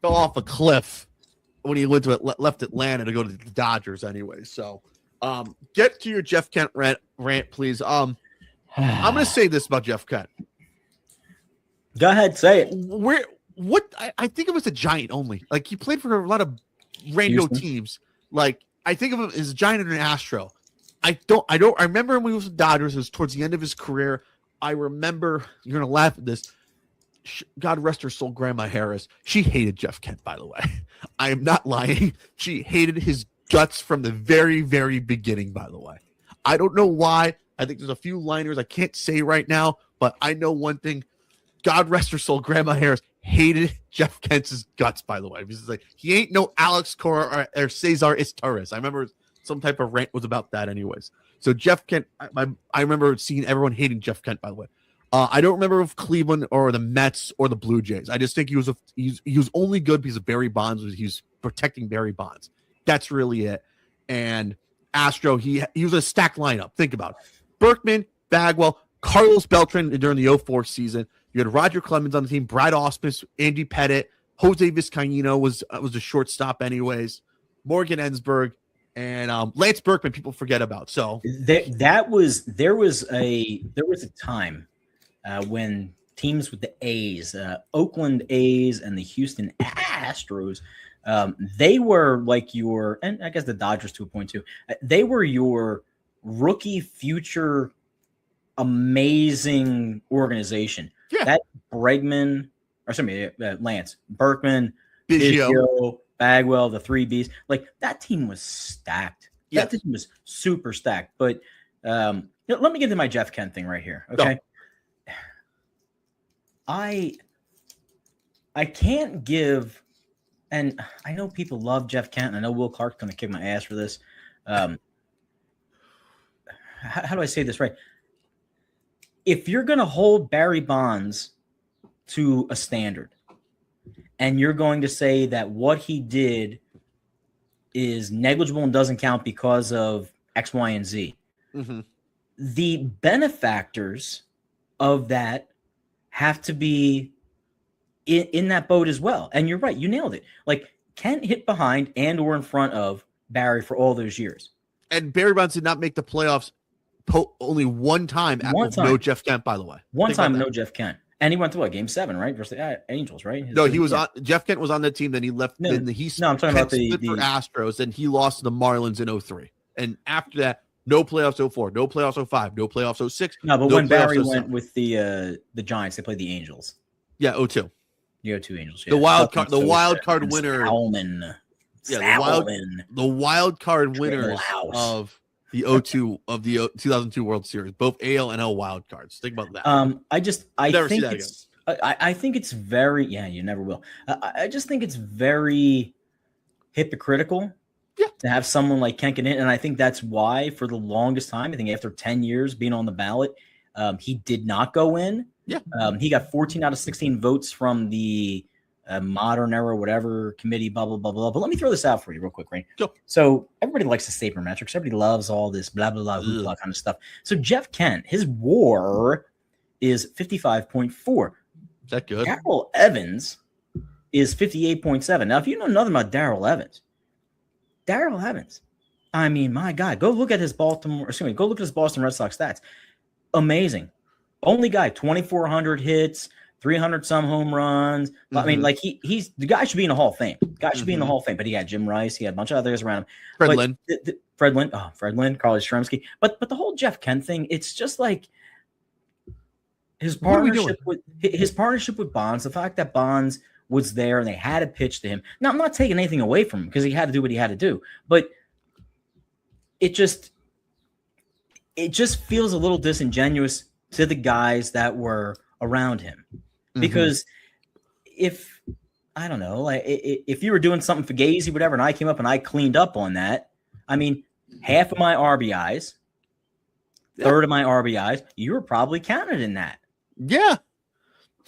fell off a cliff when he went to left Atlanta to go to the Dodgers anyway. So get to your Jeff Kent rant, please. I'm going to say this about Jeff Kent. Go ahead, say it. I think it was a Giant only. Like, he played for a lot of rando teams. Like, I think of him as a Giant and an Astro. I remember when he was with the Dodgers, it was towards the end of his career. I remember, you're going to laugh at this, God rest her soul, Grandma Harris. She hated Jeff Kent, by the way. I am not lying. She hated his guts from the very, very beginning, by the way. I don't know why. I think there's a few liners I can't say right now, but I know one thing. God rest her soul, Grandma Harris hated Jeff Kent's guts, by the way. Because it's like, he ain't no Alex Cora or Cesar Izturis. I remember some type of rant was about that anyways. So Jeff Kent, I remember seeing everyone hating Jeff Kent, by the way. I don't remember if Cleveland or the Mets or the Blue Jays. I just think he was only good because of Barry Bonds. He was protecting Barry Bonds. That's really it. And Astro, he was a stacked lineup. Think about it. Berkman, Bagwell, Carlos Beltran during the 04 season. You had Roger Clemens on the team, Brad Ausmus, Andy Pettit, Jose Vizcaíno was a shortstop anyways, Morgan Ensberg, and Lance Berkman people forget about. So there was a time when teams with the A's, Oakland A's and the Houston Astros, they were like and I guess the Dodgers to a point too, they were your rookie future amazing organization. Yeah. That Bregman, Lance, Berkman, Biggio, Bagwell, the 3 Bs, like that team was stacked. That team was super stacked. But let me get to my Jeff Kent thing right here. Okay. No. I can't give, and I know people love Jeff Kent, and I know Will Clark's going to kick my ass for this. How do I say this right? If you're going to hold Barry Bonds to a standard, and you're going to say that what he did is negligible and doesn't count because of X, Y, and Z, the benefactors of that have to be in that boat as well. And you're right. You nailed it. Like, Kent hit behind and or in front of Barry for all those years. And Barry Bonds did not make the playoffs only one time. No Jeff Kent, by the way. One time, no Jeff Kent. And he went to Game 7, right? Versus the Angels, right? He was on. Jeff Kent was on that team. Then he left. I'm talking about the for Astros. And he lost to the Marlins in 03. And after that, no playoffs 04, no playoffs 05, no playoffs 06. No, but when Barry went with the Giants, they played the Angels. Yeah, 02. The 02 Angels. Yeah. The wild card winner. Salmon. Yeah, the wild card winners of the 2002 World Series, both AL and NL wild cards. Think about that. I think it's very, you never will. I just think it's very hypocritical to have someone like Kent get in. And I think that's why for the longest time, I think after 10 years being on the ballot, he did not go in. Yeah. He got 14 out of 16 votes from the modern era, whatever committee, blah, blah, blah, blah. But let me throw this out for you real quick, right? Sure. So everybody likes the sabermetrics. Everybody loves all this blah, blah, blah, blah kind of stuff. So Jeff Kent, his WAR is 55.4. Is that good? Darrell Evans is 58.7. Now, if you know nothing about Darrell Evans, I mean, my God, go look at his go look at his Boston Red Sox stats. Amazing. Only guy, 2,400 hits, 300 some home runs. I mean, like he's the guy should be in the Hall of Fame. Be in the Hall of Fame. But he had Jim Rice, he had a bunch of others around him. Fred Lynn, Carly Yastrzemski. But the whole Jeff Kent thing, it's just like his partnership with Bonds, the fact that Bonds was there and they had to pitch to him. Now, I'm not taking anything away from him because he had to do what he had to do, but it just feels a little disingenuous to the guys that were around him. Because if I don't know, like if you were doing something fugazi, whatever, and I came up and I cleaned up on that, I mean, half of my RBIs, third of my RBIs, you were probably counted in that. Yeah.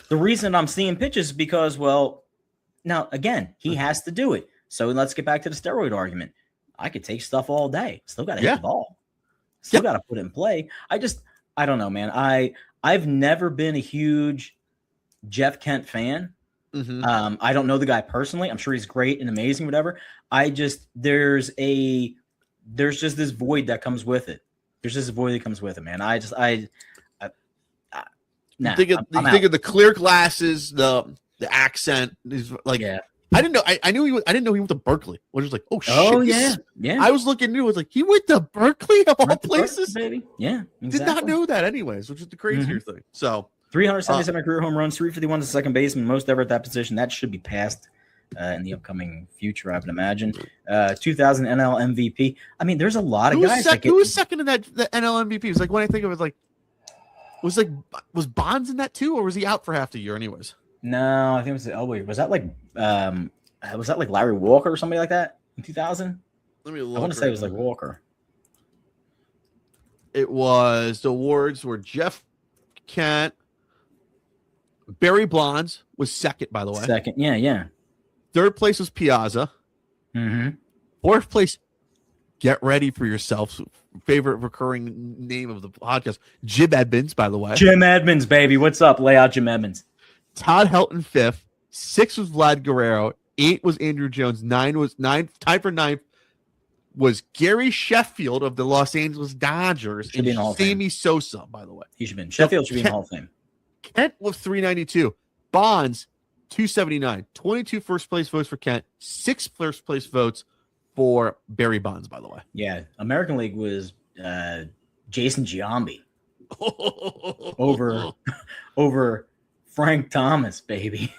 The reason I'm seeing pitches is because, well, now again, he has to do it. So let's get back to the steroid argument. I could take stuff all day. Still got to hit the ball. Still got to put it in play. I don't know, man. I've never been a huge Jeff Kent fan. I don't know the guy personally. I'm sure he's great and amazing, whatever. There's just this void that comes with it. There's just a void that comes with it, man. You think of the clear glasses, the accent is like, I didn't know. I didn't know he went to Berkeley. I was just like, oh shit. Oh yeah. I was looking into it. I was like, he went to Berkeley of all places, baby. Yeah, exactly. Did not know that, anyways, which is the crazier thing. So 377 career home runs, 351 as a second baseman, most ever at that position. That should be passed in the upcoming future, I would imagine. 2000 NL MVP. I mean, there's a lot of guys. Who was second in the NL MVP? It was like when I think of it, like was Bonds in that too, or was he out for half the year, anyways? No, I think it was Elway. Was that like Larry Walker or somebody like that in 2000? Let me look. I want to say it was like Walker. It was the awards were Jeff Kent. Barry Bonds was second, by the way. Second, yeah. Third place was Piazza. Fourth place, get ready for yourself. Favorite recurring name of the podcast, Jim Edmonds, by the way. Jim Edmonds, baby. What's up? Lay out Jim Edmonds. Todd Helton, fifth. 6 was Vlad Guerrero. 8 was Andrew Jones. 9 tied for 9th was Gary Sheffield of the Los Angeles Dodgers. Should be in Hall of Fame. Sammy Sosa, by the way. He should be in. Sheffield should be in Hall of Fame. Kent was 392. Bonds, 279. 22 first place votes for Kent. 6 first place votes for Barry Bonds, by the way. Yeah. American League was Jason Giambi over Frank Thomas, baby.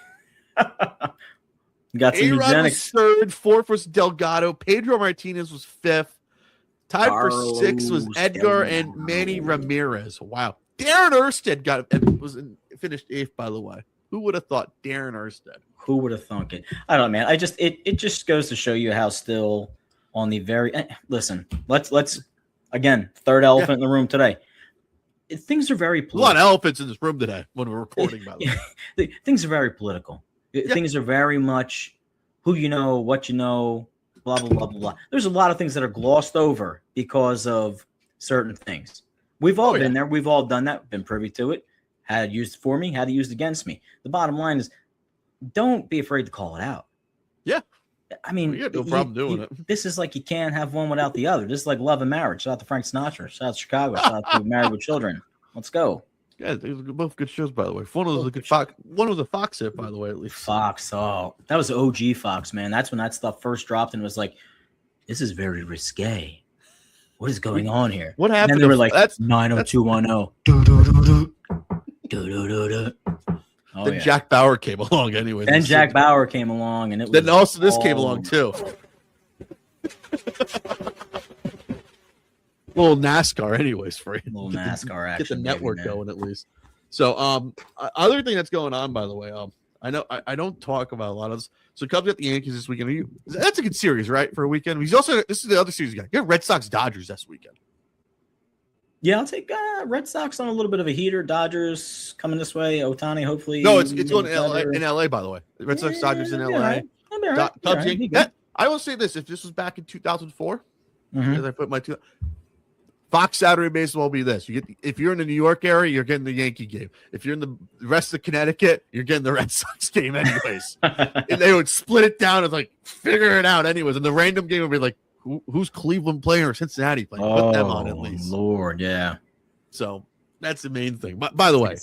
Got some eugenics. Was third. Fourth was Delgado. Pedro Martinez was fifth. Tied for 6th was Edgar and Manny Ramirez. Wow. Darren Erstad finished 8th, by the way. Who would have thought Darren Erstad? Who would have thunk it? I don't know, man. It just goes to show you how still on the very listen. Let's again, third elephant in the room today. Things are very political. A lot of elephants in this room today when we're recording, by the way. Things are very political. Things are very much who you know, what you know, blah, blah, blah, blah, blah. There's a lot of things that are glossed over because of certain things. We've all been there. We've all done that, been privy to it, had it used for me, had it used against me. The bottom line is don't be afraid to call it out. Yeah. I mean, you got no problem doing it. This is like you can't have one without the other. This is like love and marriage. Shout out to Frank Sinatra. Shout out to Chicago. Shout out to Married with Children. Let's go. Yeah, they were both good shows, by the way. One was a good Fox. One was a Fox hit, by the way, at least. Fox. Oh, that was OG Fox, man. That's when that stuff first dropped and was like, this is very risque. What is going on here? What happened? And they were like, that's 90210. Then Jack Bauer came along anyway. Then Jack Bauer came along, and then also this came along too. little NASCAR, anyways, for you. A little Get the- NASCAR action. Get the baby, network man. going at least. So, other thing that's going on, by the way, I know I don't talk about a lot of this. So, Cubs got the Yankees this weekend. That's a good series, right? For a weekend. He's also this is the other series you got. You got Red Sox Dodgers this weekend. Yeah, I'll take Red Sox on a little bit of a heater. Dodgers coming this way. Otani, hopefully. No, it's going in LA, by the way. Red Sox Dodgers in LA. Right. Cubs Yankees. I will say this: if this was back in 2004, as I put my Fox Saturday Baseball will be this. If you're in the New York area, you're getting the Yankee game. If you're in the rest of Connecticut, you're getting the Red Sox game anyways. And they would split it down and like figure it out anyways. And the random game would be like, who's Cleveland playing or Cincinnati playing? Put them on at least. Lord, yeah. So that's the main thing. But by the way,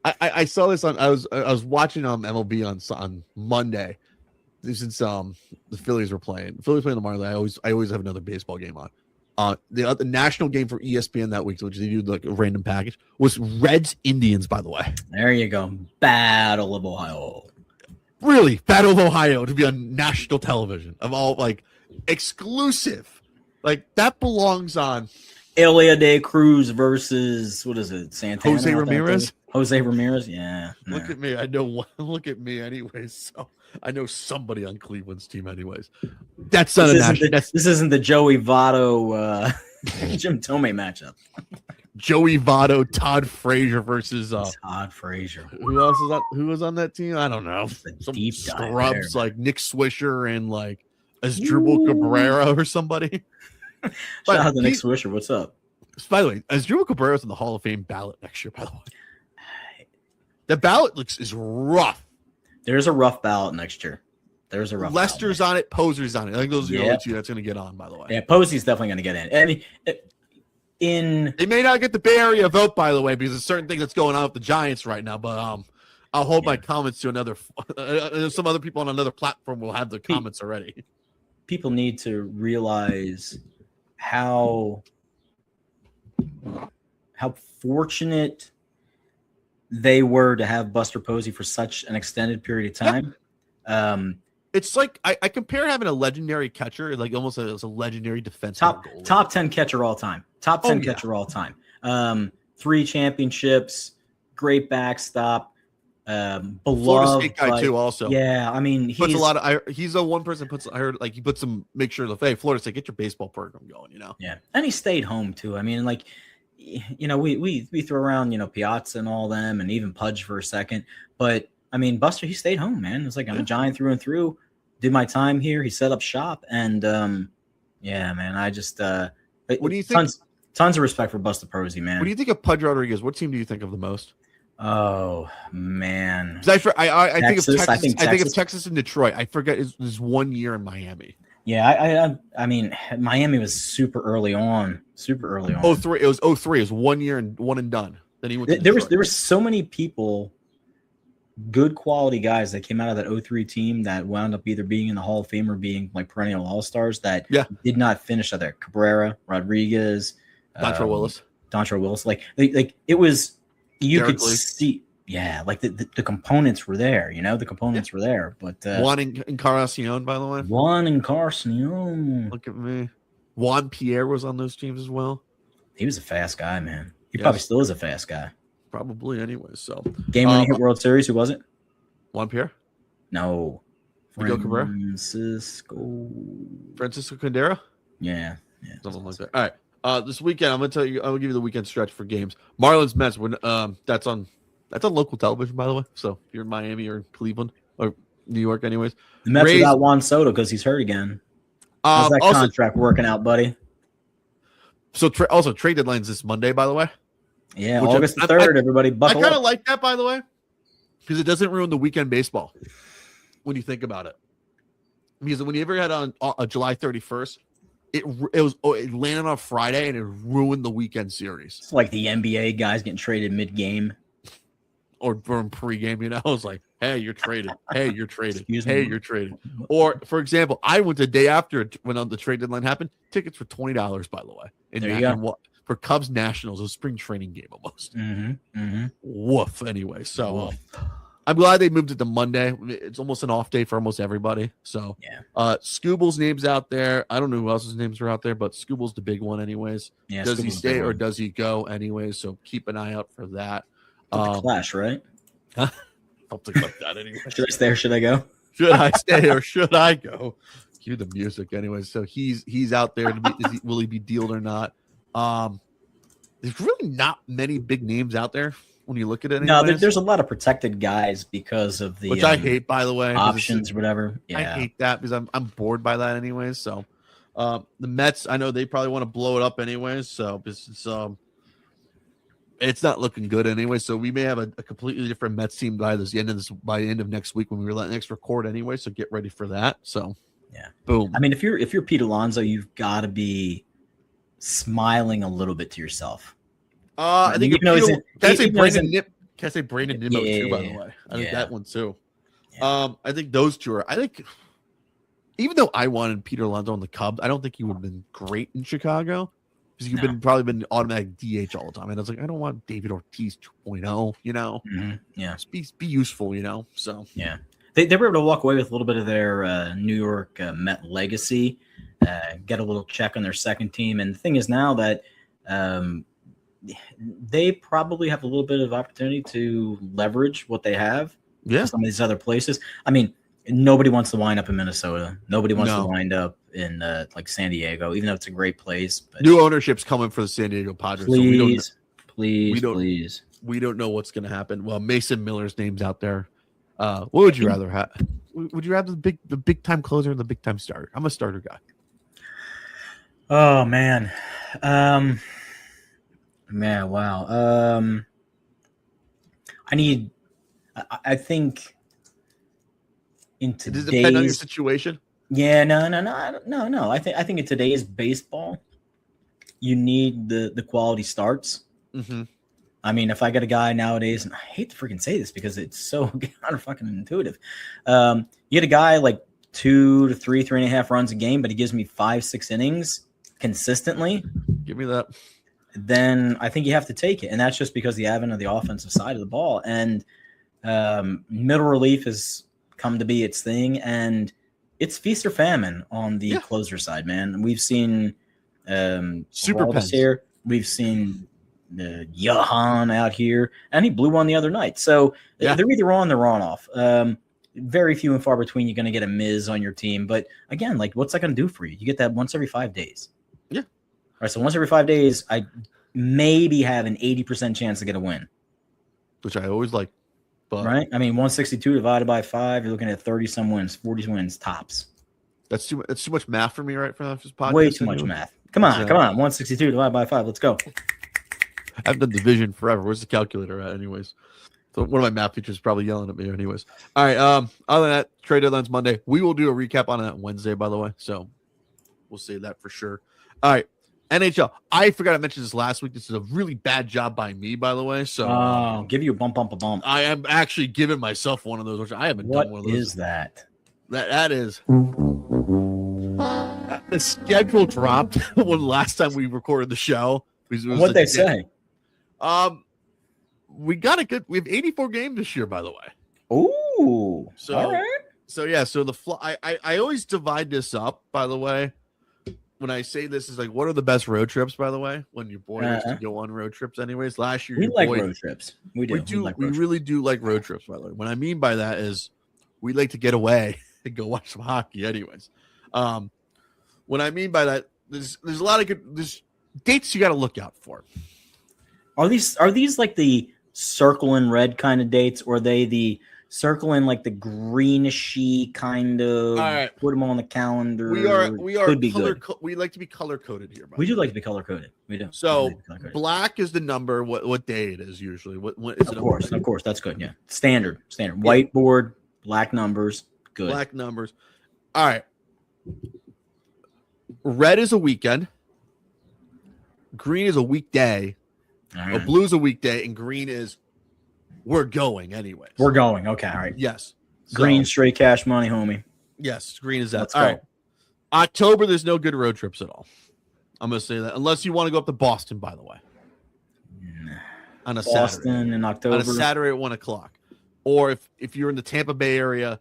I saw this on. I was watching MLB on Monday. Since the Phillies were playing, the Marlins. I always have another baseball game on. The national game for ESPN that week, which they do like a random package, was Reds Indians. By the way, there you go. Battle of Ohio. Really, Battle of Ohio to be on national television of all like exclusive, like that belongs on. Elia De Cruz versus what is it? Santana. Jose Ramirez. Jose Ramirez. Yeah. Look at me. I know. Look at me. Anyways, so I know somebody on Cleveland's team. Anyways, that's not a national. This isn't the Joey Votto Jim Tomei matchup. Joey Votto, Todd Frazier versus Todd Frazier. Who else is who was on that team? I don't know. Some deep scrubs there, like Nick Swisher and like Asdrubal Cabrera or somebody. Shout out to Nick Swisher. What's up? By the way, Asdrubal Cabrera is in the Hall of Fame ballot next year. By the way, the ballot is rough. There's a rough ballot next year. There's a rough. Lester's on it. Poser's on it. I think those are the only two that's going to get on. By the way, yeah, Posey's definitely going to get in. I mean, they may not get the Bay Area vote, by the way, because there's certain things that's going on with the Giants right now. But I'll hold my comments to another. Some other people on another platform will have their comments already. People need to realize how fortunate they were to have Buster Posey for such an extended period of time. It's like I compare having a legendary catcher, like almost as a legendary defense. Top 10 catcher all time. Top 10 catcher all time. 3 championships, great backstop, beloved. Florida State guy too, also. Yeah, I mean, he's a lot of. He's the one person I heard like he puts some make sure the Florida State, get your baseball program going. Yeah, and he stayed home too. I mean, like. We throw around, Piazza and all them and even Pudge for a second. But, I mean, Buster, he stayed home, man. It's like I'm a Giant through and through. Did my time here. He set up shop. And, yeah, man, I just what do you think? Tons of respect for Buster Posey, man. What do you think of Pudge Rodriguez? What team do you think of the most? Oh, man. I think of Texas. I think of Texas and Detroit. I forget his 1 year in Miami. Yeah, I mean, Miami was super early on. 03. It was 03. It was 1 year and one and done. Then he went. There were so many people, good quality guys that came out of that 03 team that wound up either being in the Hall of Fame or being like perennial All-Stars that did not finish out there. Cabrera, Rodriguez, Dontrelle Willis. Like it was you Derek could Lee. see. Yeah, like the components were there, the components were there. But Juan Encarnacion, by the way. Juan Encarnacion. Look at me. Juan Pierre was on those teams as well. He was a fast guy, man. He probably still is a fast guy. Probably anyway. So game-winning hit World Series, who was it? Juan Pierre? No. Miguel Cabrera? Francisco Candera? Yeah. Something like that. All right. This weekend, I'm gonna give you the weekend stretch for games. Marlins Mets, that's on local television, by the way. So if you're in Miami or Cleveland or New York, anyways. The Mets without Juan Soto because he's hurt again. How's that contract working out, buddy? So also trade deadline's this Monday, by the way. Yeah, August 3rd, everybody buckle up. I kind of like that, by the way, because it doesn't ruin the weekend baseball when you think about it. Because when you ever had on July 31st, it landed on Friday and it ruined the weekend series. It's like the NBA guys getting traded mid-game. Or from pregame, I was like, hey, you're traded. Hey, you're traded. You're traded. Or, for example, I went the day after when the trade deadline happened, tickets for $20, by the way. There you go. For Cubs Nationals, a spring training game almost. Mm-hmm. Woof, anyway. So, I'm glad they moved it to Monday. It's almost an off day for almost everybody. So Yeah. Scooble's name's out there. I don't know who else's names are out there, but Scooble's the big one anyways. Yeah. Does he Scooble's a stay big or one. does he go anyways? So keep an eye out for that. The Clash, right? Something like that anyway. Should I stay or should I go? Should I stay or should I go? Cue the music anyway. So he's out there. Will he be dealed or not? There's really not many big names out there when you look at it. No, anyways. there's a lot of protected guys because of the Which I hate, by the way. options, or whatever. Yeah. I hate that because I'm bored by that anyways. So the Mets, I know they probably want to blow it up anyways. So it's not looking good anyway. So we may have a completely different Mets team by the end of next week when we next record anyway. So get ready for that. So yeah, boom. I mean, if you're Pete Alonso, you've got to be smiling a little bit to yourself. I think can I say Brandon Nimmo too, by the Yeah. way. I think that one too. Yeah. I think those two are. I think even though I wanted Peter Alonso on the Cubs, I don't think he would have been great in Chicago because you've probably been automatic DH all the time. And I was like, I don't want David Ortiz 2.0. You know, Yeah, just be useful. You know, so yeah. They were able to walk away with a little bit of their New York Met legacy, get a little check on their second team. And the thing is now that they probably have a little bit of opportunity to leverage what they have. Yeah. Some of these other places. I mean, nobody wants to wind up in Minnesota. Nobody wants to wind up in like San Diego, even though it's a great place. But new ownership's coming for the San Diego Padres. Please, so we don't know what's going to happen. Well, Mason Miller's name's out there. What would you rather have? Would you rather the big time closer or the big time starter? I'm a starter guy. Oh man. Man, wow. I think in today's, Does it depend on your situation? Yeah, no. I think in today's baseball, you need the quality starts. Mm-hmm. I mean, if I get a guy nowadays, and I hate to freaking say this because it's so kind of fucking intuitive. You get a guy like 2 to 3.5 runs a game, but he gives me 5-6 innings consistently. Give me that. Then I think you have to take it. And that's just because the advent of the offensive side of the ball. And middle relief has come to be its thing. And it's feast or famine on the closer side, man. We've seen Super Pens here. We've seen Johan out here. And he blew one the other night. So they're either on or on off. Very few and far between you're going to get a Miz on your team. But again, like, what's that going to do for you? You get that once every 5 days. Yeah. All right, so once every 5 days, I maybe have an 80% chance to get a win. Which I always like. But right? I mean, 162 divided by 5, you're looking at 30-some wins, 40 wins tops. That's too much math for me right for this podcast. Way too much math. Come on. 162 divided by 5. Let's go. I've done division forever. Where's the calculator at anyways? So one of my math teachers is probably yelling at me anyways. All right. Other than that, trade deadline's Monday. We will do a recap on that Wednesday, by the way. So we'll say that for sure. All right. NHL. I forgot to mention this last week. This is a really bad job by me, by the way. So give you a bump. I am actually giving myself one of those. Which I haven't done one of those. What is that? That is the schedule dropped when last time we recorded the show. What'd they say? We got a good. We have 84 games this year, by the way. Ooh. So all right. So yeah. So I always divide this up. By the way, when I say this is like, what are the best road trips? By the way, when your boy used to go on road trips, anyways. Last year we like road trips. We do. We really do like road trips. By the way, what I mean by that is we like to get away and go watch some hockey, anyways. What I mean by that, there's a lot of there's dates you got to look out for. Are these like the circle in red kind of dates, or are they the circle in like the greenish-y kind of? All right. Put them on the calendar. We are could be color. good. We like to be color coded here. We do like to be color coded. We do. So black is the number. What day it is usually? What is it? Of course, that's good. Yeah, standard. Whiteboard, black numbers. Good. Black numbers. All right. Red is a weekend. Green is a weekday. Right. Blue is a weekday, and green is we're going anyways. We're going. Okay. All right. Yes. Green, straight cash money, homie. Yes. Green is that. Let's all go. right. October, there's no good road trips at all. I'm going to say that. Unless you want to go up to Boston, by the way. On a Boston Saturday. in October. On a Saturday at 1:00. or if you're in the Tampa Bay area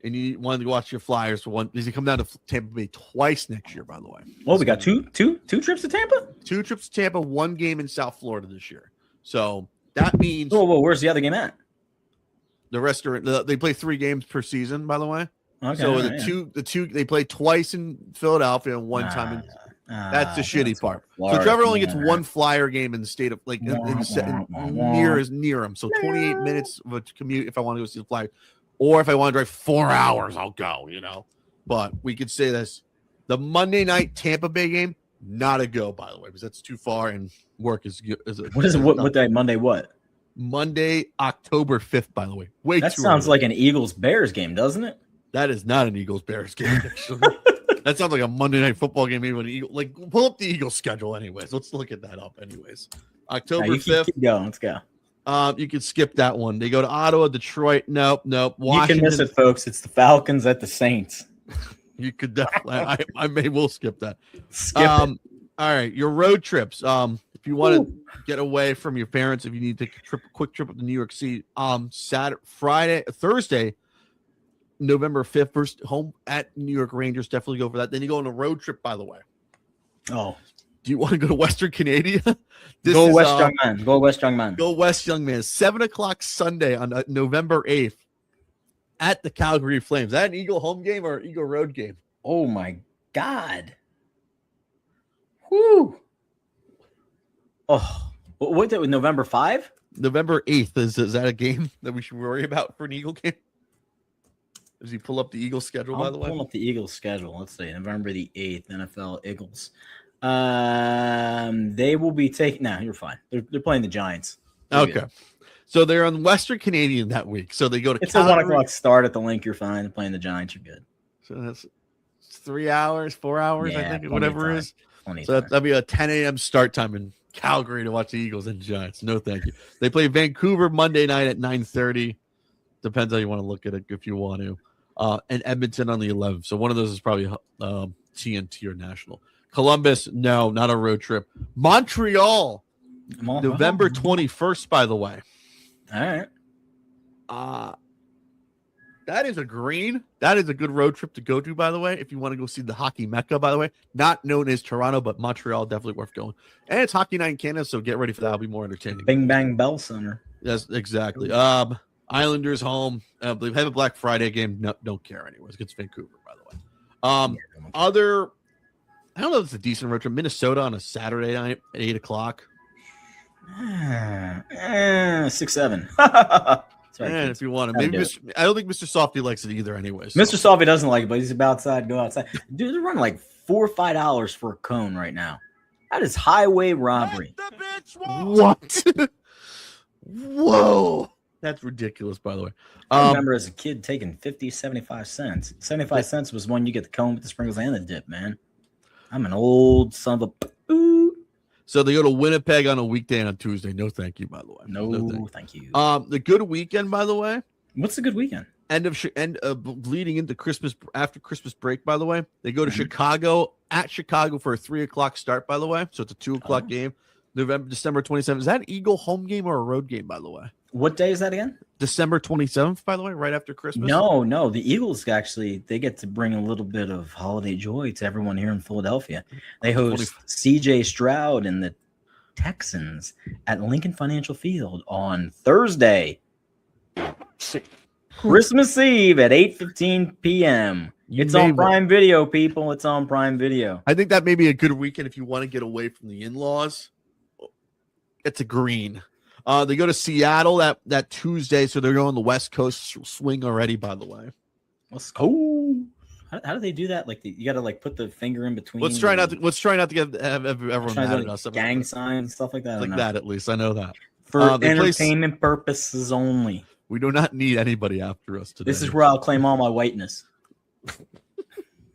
and you wanted to watch your Flyers for one, because you come down to Tampa Bay twice next year, by the way. Well, we got two trips to Tampa? 2 trips to Tampa, 1 game in South Florida this year. So that means Whoa, where's the other game at? the rest are they play 3 games per season, by the way. Okay, So the two they play twice in Philadelphia and 1 time in that's the shitty part. Florida, so Trevor only gets 1 Flyer game in the state of near him. So 28 minutes of a commute if I want to go see the Flyers, or if I want to drive 4 hours, I'll go. But we could say this: the Monday night Tampa Bay game, not a go, by the way, because that's too far and work is. What is it? What day? Monday? What? Monday, October 5th. By the way, That sounds like an Eagles Bears game, doesn't it? That is not an Eagles Bears game. Actually. That sounds like a Monday night football game. Even pull up the Eagles schedule, anyways. Let's look at that up, anyways. October 5th. Keep going. Let's go. You can skip that one. They go to Ottawa, Detroit. Nope. Washington. You can miss it, folks. It's the Falcons at the Saints. You could definitely. We'll skip that. Skip it. All right, your road trips. If you want to get away from your parents, if you need to take a quick trip up to New York City, Thursday, November 5th, first home at New York Rangers. Definitely go for that. Then you go on a road trip, by the way. Oh. Do you want to go to Western Canada? Go West, young man. Go West, young man. Go West, young man. 7:00 Sunday on November 8th at the Calgary Flames. Is that an Eagle home game or an Eagle road game? Oh, my God. Whoo. Oh. What did November 5? November 8th. Is that a game that we should worry about for an Eagle game? Does he pull up the Eagles schedule, by the way? Pull up the Eagles schedule. Let's see. November the 8th, NFL Eagles. They will be taking. No, you're fine. They're playing the Giants. Okay. So they're on Western Canadian that week. So they go to It's Calgary. a 1:00 start at the link. You're fine. They're playing the Giants. You're good. So that's 3 hours, 4 hours, I think, whatever it is. So that'll be a 10 a.m. start time in Calgary to watch the Eagles and Giants. No, thank you. They play Vancouver Monday night at 9:30. Depends how you want to look at it if you want to. And Edmonton on the 11th. So one of those is probably TNT or National. Columbus, no, not a road trip. Montreal, November 21st, by the way. All right. That is a green. That is a good road trip to go to, by the way, if you want to go see the hockey mecca, by the way. Not known as Toronto, but Montreal, definitely worth going. And it's Hockey Night in Canada, so get ready for that. It'll be more entertaining. Bing Bang Bell Center. Yes, exactly. Islanders home. They have a Black Friday game. No, don't care anyways. Against Vancouver, by the way. I don't know if it's a decent road trip. Minnesota on a Saturday night at 8:00. 6-7. Sorry, and if you want to, maybe I don't think Mr. Softy likes it either, anyways. So. Mr. Softy doesn't like it, but he's about outside. Go outside, dude. They're running like $4 or $5 for a cone right now. That is highway robbery. What? Whoa. That's ridiculous, by the way. I remember as a kid taking 50, 75 cents. 75 cents was when you get the cone with the sprinkles and the dip, man. I'm an old son of a... So they go to Winnipeg on a weekday and on Tuesday. No, thank you, by the way. No, thank you. The good weekend, by the way. What's the good weekend? Leading into Christmas, after Christmas break, by the way. They go to Chicago, for a 3:00 start, by the way. So it's a 2:00 game. December 27th. Is that an Eagle home game or a road game, by the way? What day is that again? December 27th, by the way, right after Christmas. No. The Eagles actually, they get to bring a little bit of holiday joy to everyone here in Philadelphia. They host CJ Stroud and the Texans at Lincoln Financial Field on Thursday, Christmas Eve at 8:15 p.m. It's on Prime Video, people. It's on Prime Video. I think that may be a good weekend if you want to get away from the in-laws. It's a green. They go to Seattle that Tuesday, so they're going the West Coast swing already, by the way. How do they do that? Like you got to like put the finger in between. Let's try not to have everyone mad at us. Gang signs, stuff like that. Like that, at least I know that. For entertainment purposes only. We do not need anybody after us today. This is where I'll claim all my whiteness.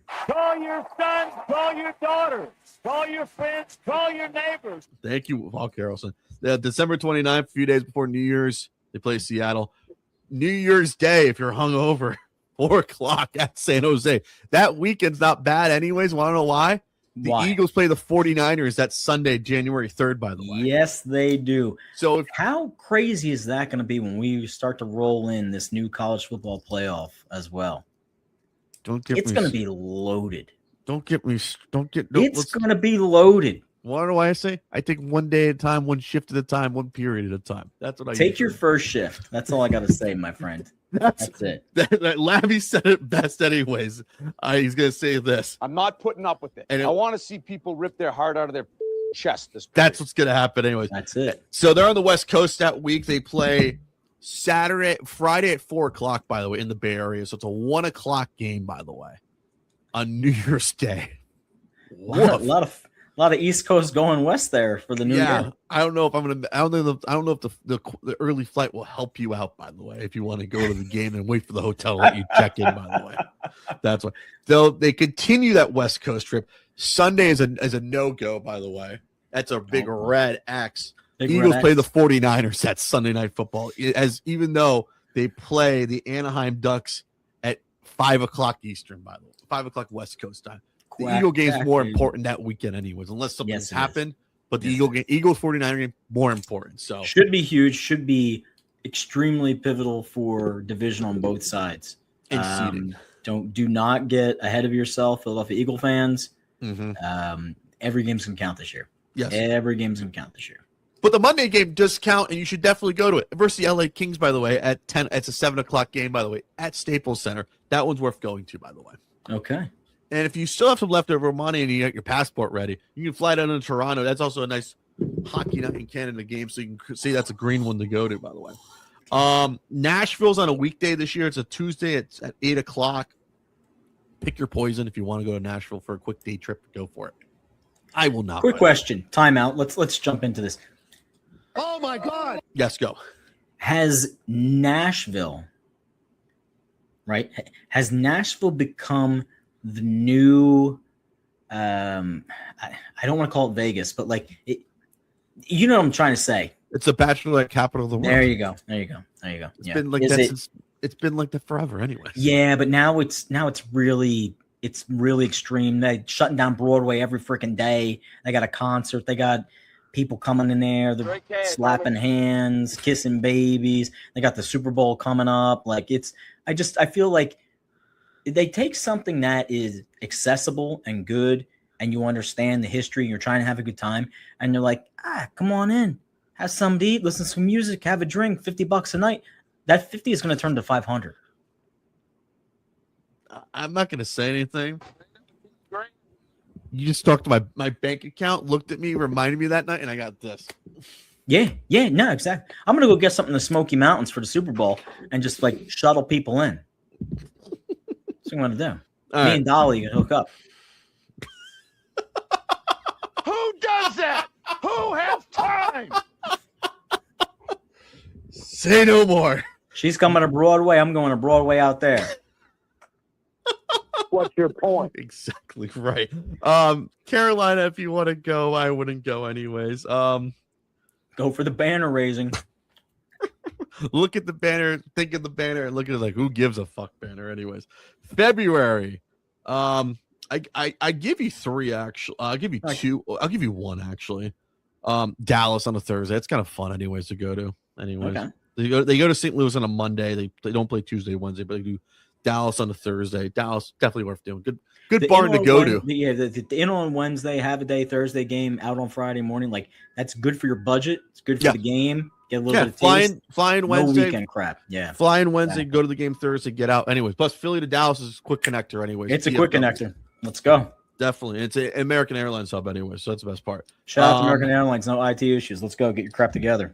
Call your sons, call your daughters, call your friends, call your neighbors. Thank you, Paul Carlson. December 29th, a few days before New Year's, they play Seattle. New Year's Day, if you're hungover, 4:00 at San Jose. That weekend's not bad anyways. Want to know why? The Why? Eagles play the 49ers that Sunday, January 3rd, by the way. Yes, they do. So How crazy is that going to be when we start to roll in this new college football playoff as well? It's going to be loaded. It's Going to be loaded. What do I say? I think one day at a time, one shift at a time, one period at a time. That's what I take your first shift. That's all I got to say, my friend. That's it. Labby said it best, anyways. He's gonna say this. I'm not putting up with it. And I want to see people rip their heart out of their chest. That's what's gonna happen, anyways. That's it. So they're on the West Coast that week. They play Friday at 4:00. By the way, in the Bay Area, so it's a 1:00 game. By the way, on New Year's Day. A lot of East Coast going west there for the new year. I don't know if I'm gonna. I don't know if the early flight will help you out. By the way, if you want to go to the game and wait for the hotel to let you check in. By the way, that's why. They continue that West Coast trip. Sunday is a no go. By the way, that's a big red X. Eagles play the 49ers. That's Sunday Night Football. Even though they play the Anaheim Ducks at 5:00 Eastern. By the way, 5:00 West Coast time. The Eagle game is more important that weekend, anyways, unless something's happened. But the Eagles 49er game more important. So should be huge. Should be extremely pivotal for division on both sides. And seeding. Do not get ahead of yourself, Philadelphia Eagle fans. Mm-hmm. Every game's gonna count this year. Yes, every game's gonna count this year. But the Monday game does count, and you should definitely go to it. Versus the LA Kings, by the way, at 10. It's a 7:00 game, by the way, at Staples Center. That one's worth going to, by the way. Okay. And if you still have some leftover money and you got your passport ready, you can fly down to Toronto. That's also a nice hockey night in Canada game, so you can see that's a green one to go to, by the way. Nashville's on a weekday this year. It's a Tuesday. It's at 8:00. Pick your poison. If you want to go to Nashville for a quick day trip, go for it. I will not. Quick question. Timeout. Let's jump into this. Oh my God. Yes, go. Has Nashville become the new I don't want to call it Vegas, but you know what I'm trying to say. It's the bachelorette capital of the world. There you go. It's been like that since it's been like that forever anyway. Yeah, but now it's really extreme. They're shutting down Broadway every freaking day. They got a concert. They got people coming in there. They're slapping hands, kissing babies. They got the Super Bowl coming up. I feel like they take something that is accessible and good, and you understand the history, and you're trying to have a good time, and they're like, come on in, have something to eat, listen to some music, have a drink, $50 a night. That 50 is going to turn to 500. I'm not going to say anything. You just talked to my bank account, looked at me, reminded me that night, and I got this. Yeah, no, exactly. I'm going to go get something in the Smoky Mountains for the Super Bowl and just shuttle people in. That's what I'm going to do. All Me right. and Dolly can hook up. Who does that? Who has time? Say no more. She's coming to Broadway. I'm going to Broadway out there. What's your point? Exactly right. Carolina, if you want to go, I wouldn't go anyways. Go for the banner raising. Look at the banner, think of the banner, and look at it like, who gives a fuck banner anyways. February. I give you 3 actually. I'll give you 2. I'll give you 1 actually. Dallas on a Thursday. It's kind of fun anyways to go to. Anyways. Okay. They go to St. Louis on a Monday. They don't play Tuesday, Wednesday, but they do Dallas on a Thursday. Dallas definitely worth doing. Good barn to go to. The in on Wednesday, have a day Thursday game out on Friday morning. That's good for your budget. It's good for the game. Get a little bit of taste. Flying Wednesday. No weekend crap. Yeah. Flying Wednesday, go to the game Thursday, get out. Anyways, plus Philly to Dallas is a quick connector anyways. It's a quick connector. Let's go. Definitely. It's an American Airlines hub anyway, so that's the best part. Shout out to American Airlines. No IT issues. Let's go. Get your crap together.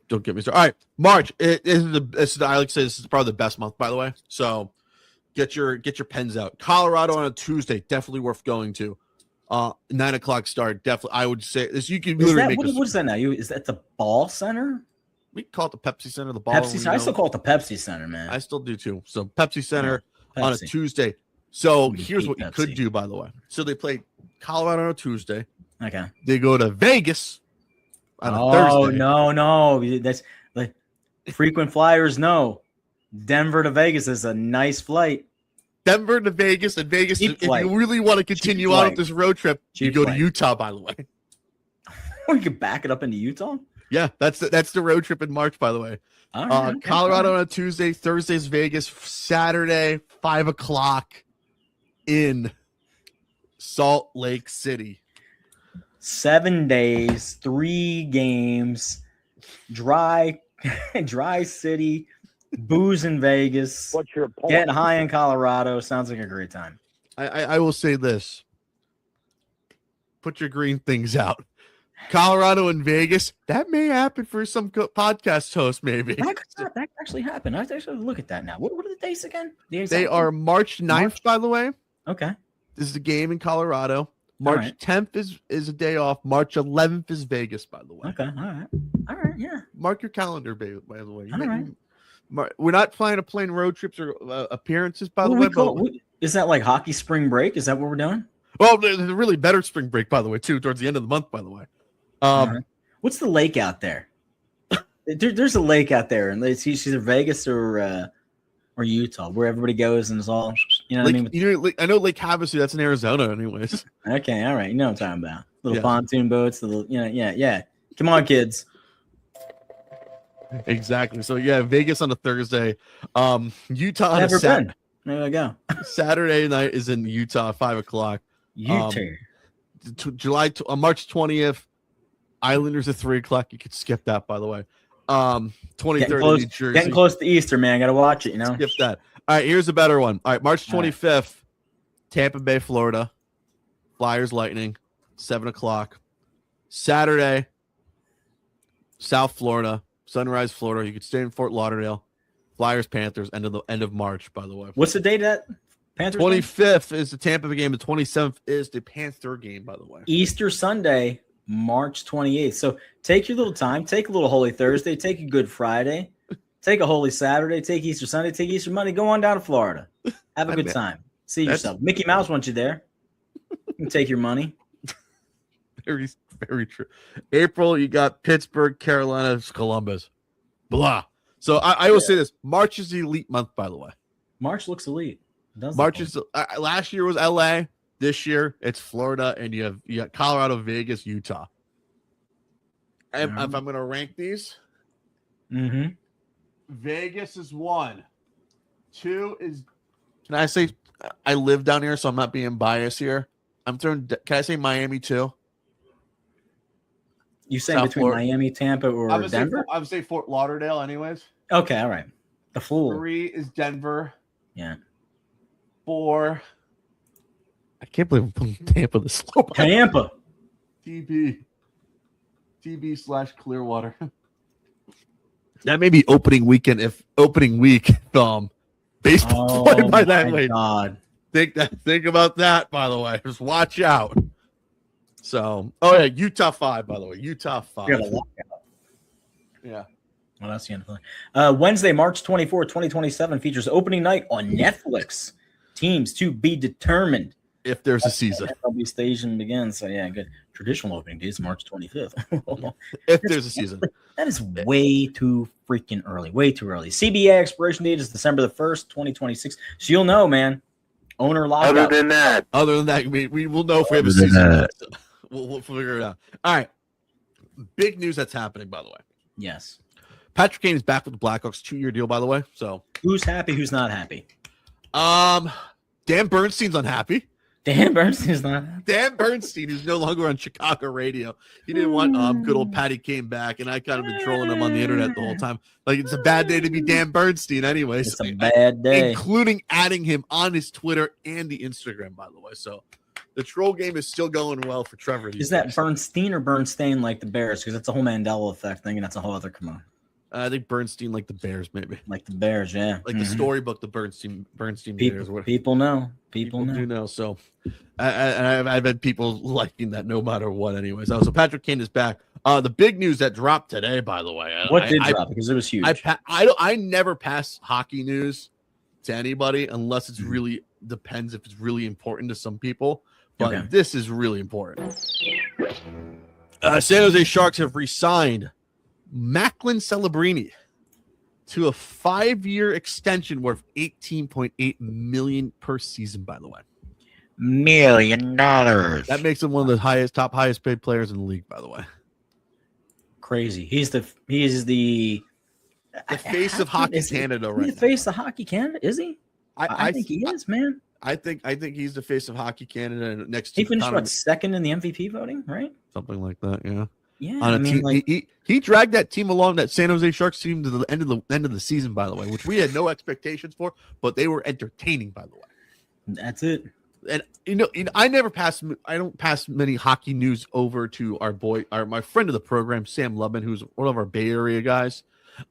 Don't get me started. All right, March. I like to say this is probably the best month, by the way. So get your pens out. Colorado on a Tuesday, definitely worth going to. 9:00 start, definitely. I would say this. You can literally what is that now? Is that the Ball Center? We call it the Pepsi Center. The Ball. Pepsi Center. I still call it the Pepsi Center, man. I still do too. So Pepsi Center on a Tuesday. So here's what you could do, by the way. So they play Colorado on a Tuesday. Okay. They go to Vegas on a Thursday. No. That's frequent flyers. No, Denver to Vegas is a nice flight. Denver to Vegas, and Vegas. Cheap If flight. you really want to continue on with this road trip, you Cheap go flight. to Utah. By the way, We could back it up into Utah. yeah, that's the road trip in March. By the way, All right, okay, Colorado all right. on a Tuesday, Thursday's Vegas, Saturday 5:00 in Salt Lake City. 7 days, 3 games, dry city, booze in Vegas, What's your point? getting high in Colorado. Sounds like a great time. I will say this: put your green things out. Colorado and Vegas, that may happen for some podcast hosts, maybe. That could actually happen. I actually look at that now. What are the dates again? They are March 9th, by the way. Okay. This is a game in Colorado. March right. 10th is a day off. March 11th is Vegas, by the way. Okay. All right. Yeah. Mark your calendar, by the way. All right. We're not planning to plan road trips or appearances, by the What way. do we call- is that like hockey spring break? Is that what we're doing? Well, there's a really better spring break, by the way, too, towards the end of the month, by the way. Right. What's the lake out there? There's a lake out there, and it's either Vegas or Utah, where everybody goes and it's all, you know what I mean? I know Lake Havasu, that's in Arizona, anyways. Okay, all right, you know what I'm talking about. Little Yeah. pontoon boats, yeah. Come on, kids. Exactly. So yeah, Vegas on a Thursday. Utah on Never a been. There we go. Saturday night is in Utah, 5:00. Utah. March 20th. Islanders at 3:00. You could skip that, by the way. 23rd in New Jersey. Getting close to Easter, man. Got to watch it, you know. Skip that. All right, here's a better one. All right, March All right. 25th, Tampa Bay, Florida. Flyers, Lightning, 7:00. Saturday, South Florida, Sunrise, Florida. You could stay in Fort Lauderdale. Flyers, Panthers, end of March, by the way. What's the date of that? Panthers game? 25th is the Tampa Bay game. The 27th is the Panther game, by the way. Easter Sunday, March 28th. So take your little time. Take a little Holy Thursday. Take a Good Friday. Take a Holy Saturday. Take Easter Sunday. Take Easter Monday. Go on down to Florida. Have a good time. See yourself. Mickey Mouse wants you there. You can take your money. Very, very true. April, you got Pittsburgh, Carolina, Columbus. Blah. So I will say this. March is the elite month, by the way. March looks elite. It does March look is last year was LA. This year it's Florida, and you got Colorado, Vegas, Utah. If I'm going to rank these, Mm-hmm. Vegas is 1. 2 is. Can I say I live down here, so I'm not being biased here? Can I say Miami 2? You saying South between Florida. Miami, Tampa, or Denver? I would say Fort Lauderdale, anyways. Okay, all right. The Fool. 3 is Denver. Yeah. 4. I can't believe I'm putting Tampa this low. Tampa. TB/Clearwater. That may be opening week if baseball played by that way. God. Think about that, by the way. Just watch out. So, Utah 5, by the way. Utah 5. Yeah. Well, that's the end of the Wednesday, March 24, 2027 features opening night on Netflix. Teams to be determined. If there's a season. MLB station begins. So, yeah, good. Traditional opening date is March 25th. If there's a season. That is way too freaking early. Way too early. CBA expiration date is December the 1st, 2026. So you'll know, man. Owner lockout. Other than that, we will know if we have a season. We'll figure it out. All right. Big news that's happening, by the way. Yes. Patrick Kane is back with the Blackhawks, 2-year deal, by the way. So who's happy? Who's not happy? Dan Bernstein's unhappy. Dan Bernstein's not happy. Dan Bernstein, who's no longer on Chicago radio. He didn't want good old Patty Kane back, and I kind of been trolling him on the internet the whole time. Like, it's a bad day to be Dan Bernstein, anyways. It's a bad day. Including adding him on his Twitter and the Instagram, by the way. So the troll game is still going well for Trevor. Is that Bernstein or Bernstein like the Bears? Because that's a whole Mandela effect thing, and that's a whole other come on. I think Bernstein like the Bears, maybe. Like the Bears, yeah. Like the storybook, the Bernstein Bears. People know. People do know. So I've had people liking that no matter what, anyways. So Patrick Kane is back. The big news that dropped today, by the way. What did drop? Because it was huge. I never pass hockey news to anybody unless it's really depends if it's really important to some people. But this is really important. San Jose Sharks have re-signed Macklin Celebrini to a 5-year extension worth $18.8 million per season, by the way. $1 million. That makes him one of the highest paid players in the league, by the way. Crazy. He's the face of Hockey Canada right now. The face of Hockey Canada, is he? I think he is, man. I think he's the face of Hockey Canada. And next to he finished second in the MVP voting, right? Something like that, yeah. Yeah, On a team, he dragged that team along, that San Jose Sharks team, to the end of the season, by the way, which we had no expectations for, but they were entertaining, by the way. That's it. And I don't pass many hockey news over to my friend of the program, Sam Lubman, who's one of our Bay Area guys.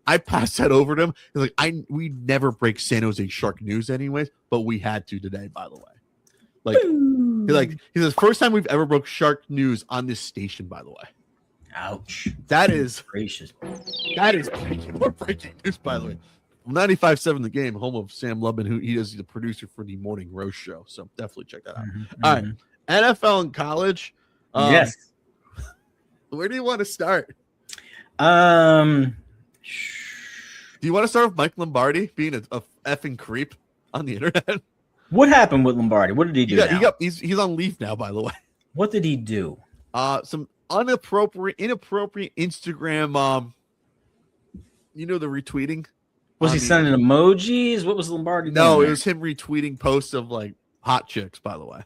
I passed that over to him. He's like, we never break San Jose Shark news anyways, but we had to today, by the way. He says, first time we've ever broke Shark news on this station, by the way. Ouch. That is gracious. That is breaking news, by the way. 95.7 The Game, home of Sam Lubman, who he is the producer for the Morning Roast Show. So definitely check that out. All right. NFL and college. Yes. Where do you want to start? Do you want to start with Mike Lombardi being a effing creep on the internet? What happened with Lombardi? What did he do? He's on leave now, by the way. What did he do? Some inappropriate Instagram. The retweeting. Was he sending emojis? What was Lombardi doing? No, it was him retweeting posts of like hot chicks, by the way.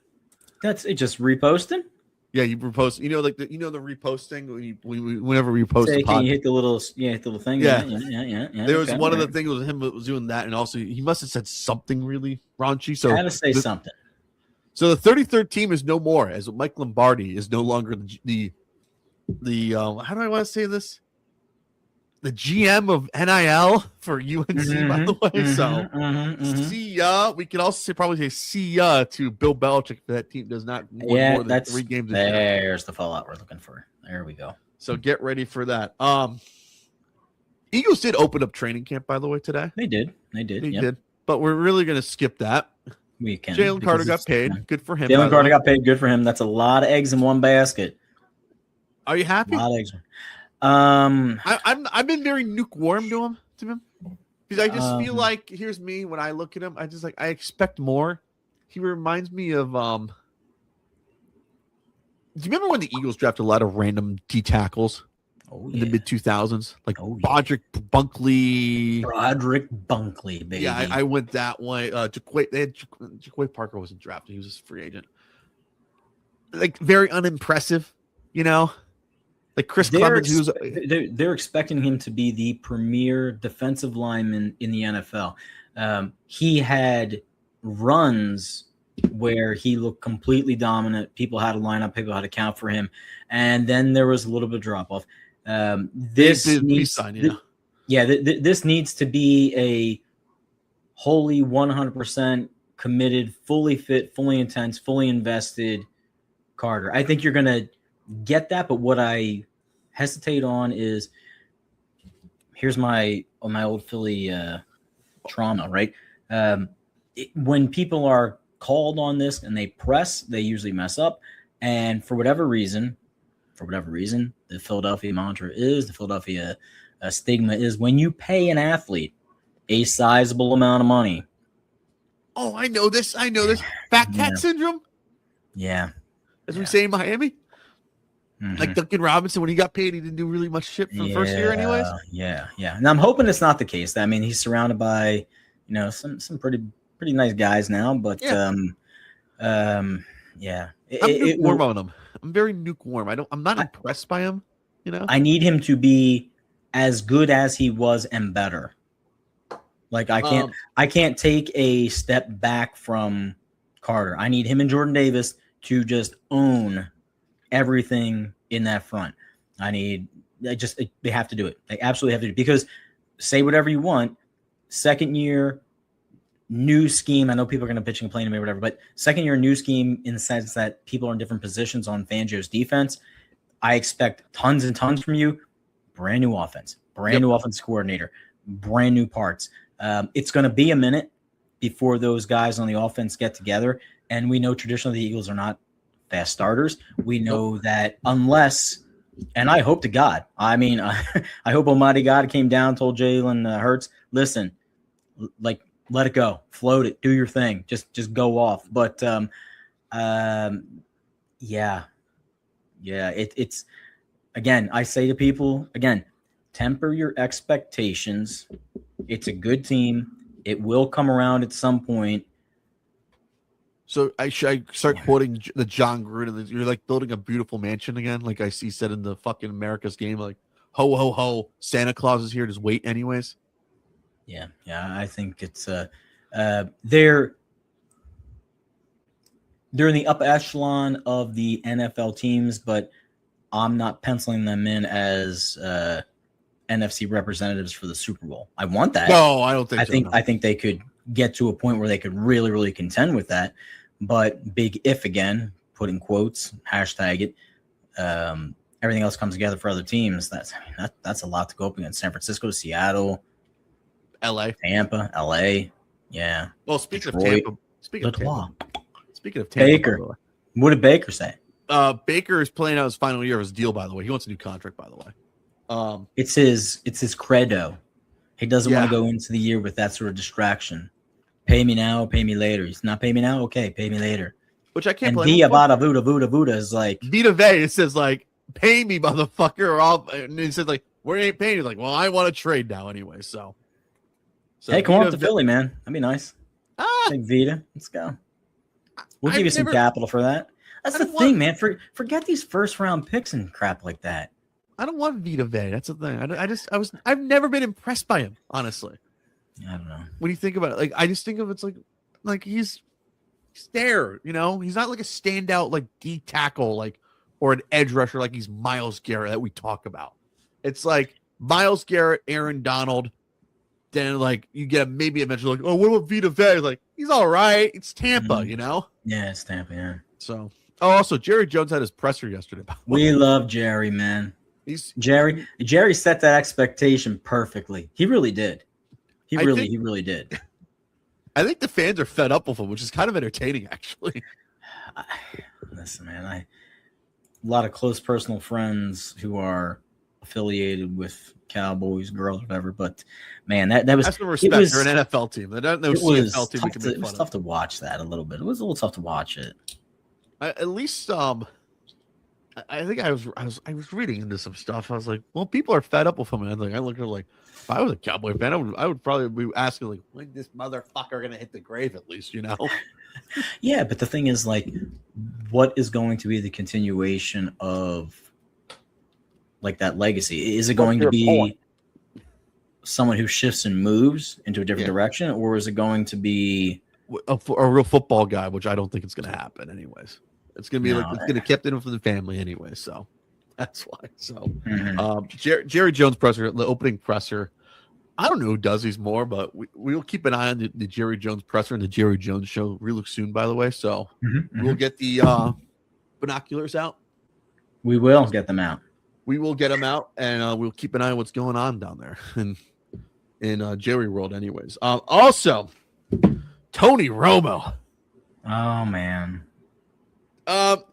That's it, just reposting? Yeah, you repost, the reposting whenever we post a pod. You hit the little thing. Yeah. Yeah. There was one of the things was him that was doing that, and also he must have said something really raunchy. So had to say something. So the 33rd team is no more, as Mike Lombardi is no longer the how do I want to say this? The GM of NIL for UNC, by the way. See ya. We can also probably say see ya to Bill Belichick if that team does not win more than 3 games. There's the fallout we're looking for. There we go. So get ready for that. Eagles did open up training camp, by the way, today. They did. They did. But we're really going to skip that. We can. Jalen Carter got paid. Good for him. Jalen Carter got paid. Good for him. That's a lot of eggs in one basket. Are you happy? A lot of eggs. I've been very lukewarm to him because I just feel like, here's me when I look at him, I expect more. He reminds me of do you remember when the Eagles drafted a lot of random D tackles in the mid 2000s, like Broderick Bunkley, baby? Yeah, I went that way. Jaquay Parker wasn't drafted; he was a free agent. Like very unimpressive, Like Chris Clemens, they're expecting him to be the premier defensive lineman in the NFL. He had runs where he looked completely dominant. People had to line up, people had to count for him, and then there was a little bit of drop off. This needs to be a wholly 100% committed, fully fit, fully intense, fully invested Carter. I think you're going to get that, but what I hesitate on is here's my old Philly trauma, right? When people are called on this and they press, they usually mess up, and for whatever reason, the Philadelphia mantra is, the Philadelphia stigma is, when you pay an athlete a sizable amount of money. Oh, I know this. Fat cat syndrome. Yeah. As we say in Miami. Like Duncan Robinson, when he got paid, he didn't do really much shit for the first year anyways. Yeah. Now I'm hoping it's not the case. I mean, he's surrounded by, some pretty nice guys now, but I'm lukewarm on him. I'm very lukewarm. I'm not impressed by him, I need him to be as good as he was and better. Like I can't take a step back from Carter. I need him and Jordan Davis to just own everything in that front. They have to do it. They absolutely have to do it, because say whatever you want, second year, new scheme. I know people are going to bitch and complain to me or whatever, but second year, new scheme in the sense that people are in different positions on Fangio's defense. I expect tons and tons from you. Brand new offense, new offense coordinator, brand new parts. It's going to be a minute before those guys on the offense get together. And we know traditionally the Eagles are not fast starters. We know that unless, and I hope to God, I hope Almighty God came down, told Jalen Hurts, listen, like let it go, float it, do your thing, just go off. But yeah, it's again, I say to people again, temper your expectations. It's a good team. It will come around at some point. So should I start quoting the John Gruden? You're like building a beautiful mansion again, like I see said in the fucking America's Game, like ho ho ho, Santa Claus is here. Just wait, anyways. Yeah. I think it's they're in the upper echelon of the NFL teams, but I'm not penciling them in as NFC representatives for the Super Bowl. I want that. No, I don't think. I think they could get to a point where they could really, really contend with that. But big if again, put in quotes, hashtag it. Everything else comes together for other teams. That's a lot to go up against. San Francisco, Seattle, LA, Tampa, LA. Yeah. Well, speaking Detroit, of Tampa, Baker. What did Baker say? Baker is playing out his final year of his deal. By the way, he wants a new contract. By the way, it's his credo. He doesn't want to go into the year with that sort of distraction. Pay me now, pay me later. He's not pay me now, okay, pay me later. Which I can't. And Via Bada Vuda is like Vita Vey. It says like, pay me, motherfucker, or I'll. And he says like, we ain't paying. He's like, well, I want to trade now anyway. So hey, come on to Philly, man. That'd be nice. Hey, Vita, let's go. We'll give you some capital for that. That's the thing, man. Forget these first round picks and crap like that. I don't want Vita Vey. That's the thing. I've never been impressed by him, honestly. I don't know. When you think about it, like I just think of it's like he's there, you know. He's not like a standout like D tackle, like or an edge rusher like he's Myles Garrett that we talk about. It's like Myles Garrett, Aaron Donald. Then like you get maybe eventually like, oh, what about Vita Vey? Like he's all right. It's Tampa, you know. Yeah, it's Tampa. Yeah. So also Jerry Jones had his presser yesterday. We love Jerry, man. Jerry set that expectation perfectly. He really did. He really did. I think the fans are fed up with him, which is kind of entertaining, actually. Listen, man, a lot of close personal friends who are affiliated with Cowboys, girls, whatever. But man, that was that's the respect. They're an NFL team. They don't know CFL team. It was tough to watch that a little bit. It was a little tough to watch it. At least, I think I was reading into some stuff. I was like, well, people are fed up with him, and I looked at it like, if I was a Cowboy fan, I would probably be asking like, when this motherfucker gonna hit the grave at least, you know? Yeah, but the thing is, like, what is going to be the continuation of like that legacy? Is it going to be someone who shifts and moves into a different direction, or is it going to be a real football guy? Which I don't think it's going to happen, anyways. It's going to be it's going to kept in for the family anyway, so that's why. So, Jerry Jones presser, the opening presser. I don't know who does these more, but we'll keep an eye on the Jerry Jones presser and the Jerry Jones show real soon, by the way. So we'll get the binoculars out. We will get them out. We will get them out, and we'll keep an eye on what's going on down there in Jerry World, anyways. Also, Tony Romo. Oh man.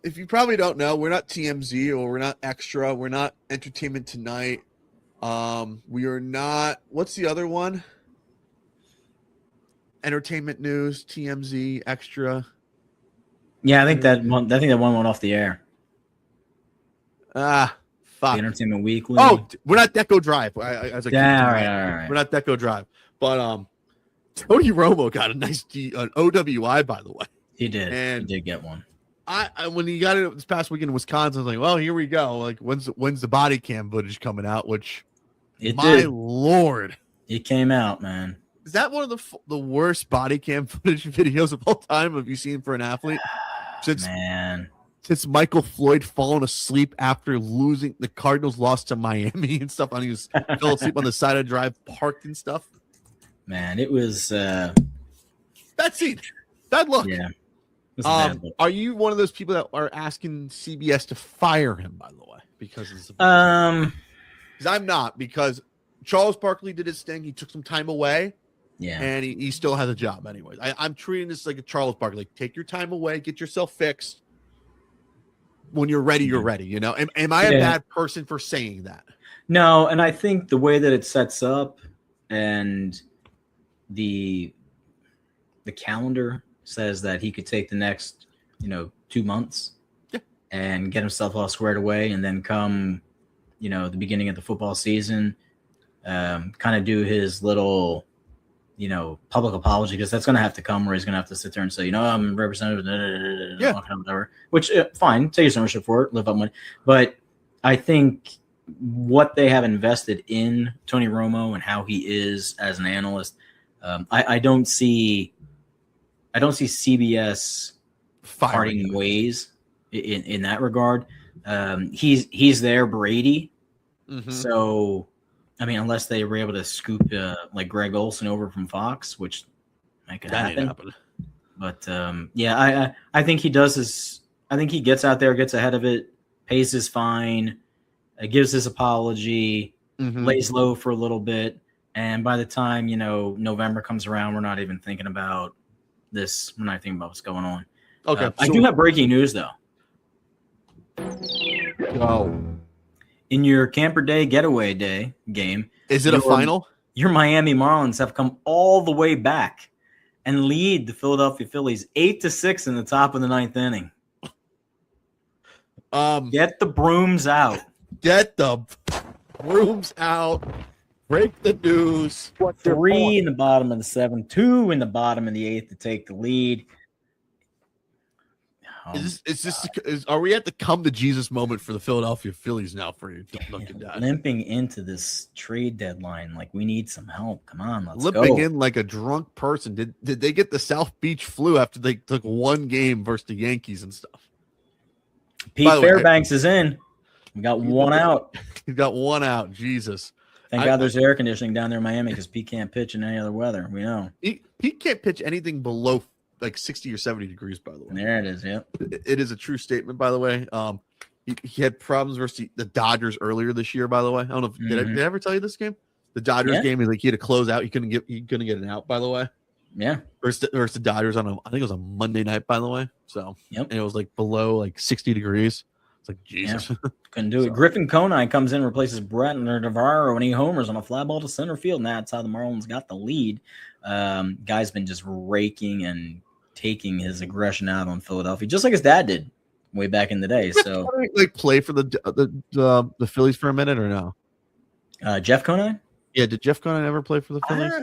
If you probably don't know, we're not TMZ or we're not Extra. We're not Entertainment Tonight. We are not. What's the other one? Entertainment News, TMZ, Extra. Yeah, I think that one went off the air. Fuck. The Entertainment Weekly. Oh, we're not Deco Drive. I was like, all right. We're not Deco Drive. But Tony Romo got a nice an OWI, by the way. He did. And he did get one. I when he got it this past weekend in Wisconsin, I was like, well, here we go. Like, when's the body cam footage coming out? Which, Lord, it came out, man. Is that one of the worst body cam footage videos of all time? Have you seen for an athlete? Since Michael Floyd falling asleep after losing, the Cardinals lost to Miami and stuff, and he was fell asleep on the side of the drive, parked and stuff. Man, it was bad scene, bad look. Yeah. Are you one of those people that are asking CBS to fire him, by the way? Because I'm not, because Charles Barkley did his thing. He took some time away. Yeah. And he still has a job anyways. I'm treating this like a Charles Barkley. Like, take your time away, get yourself fixed. When you're ready, you're ready. You know, am I a bad person for saying that? No, and I think the way that it sets up and the calendar says that he could take the next 2 months and get himself all squared away, and then come the beginning of the football season, kind of do his little public apology, because that's going to have to come where he's going to have to sit there and say, I'm representative, whatever, which fine, take some ownership for it, live up money. But I think what they have invested in Tony Romo and how he is as an analyst, I don't see CBS parting ways in that regard. He's their Brady. Mm-hmm. So, I mean, unless they were able to scoop like Greg Olson over from Fox, which might could happen. But I think he does I think he gets out there, gets ahead of it, pays his fine, gives his apology, lays low for a little bit, and by the time November comes around, we're not even thinking about this. We're not thinking about what's going on. Okay, I do have breaking news though. Oh. In your Camper Day Getaway Day game, is it a final? Your Miami Marlins have come all the way back and lead the Philadelphia Phillies 8-6 in the top of the 9th inning. Get the brooms out. Get the brooms out. Break the news. 3 in the bottom of the 7th, 2 in the bottom of the 8th to take the lead. Are we at the come to Jesus moment for the Philadelphia Phillies now for you? Limping into this trade deadline like we need some help. Come on, let's go. Limping in like a drunk person. Did they get the South Beach flu after they took one game versus the Yankees and stuff? Pete Fairbanks is in. We got one out. He's got one out. Jesus. Thank God there's air conditioning down there in Miami, because Pete can't pitch in any other weather. We know. Pete can't pitch anything below like 60 or 70 degrees, by the way. There it is, yeah. It is a true statement, by the way. He had problems versus the Dodgers earlier this year, by the way. I don't know if did I ever tell you this game? The Dodgers game, he had to close out. He couldn't get an out, by the way. Yeah. Versus the Dodgers I think it was a Monday night, by the way. So and it was like below like 60 degrees. It's like Jesus. Yeah. Couldn't do it. Griffin Conine comes in, replaces Brett Navarro, and he homers on a fly ball to center field. And that's how the Marlins got the lead. Guy's been just raking and taking his aggression out on Philadelphia, just like his dad did way back in the day. So, like, play for the Phillies for a minute or no? Jeff Conine? Yeah, did Jeff Conine ever play for the Phillies?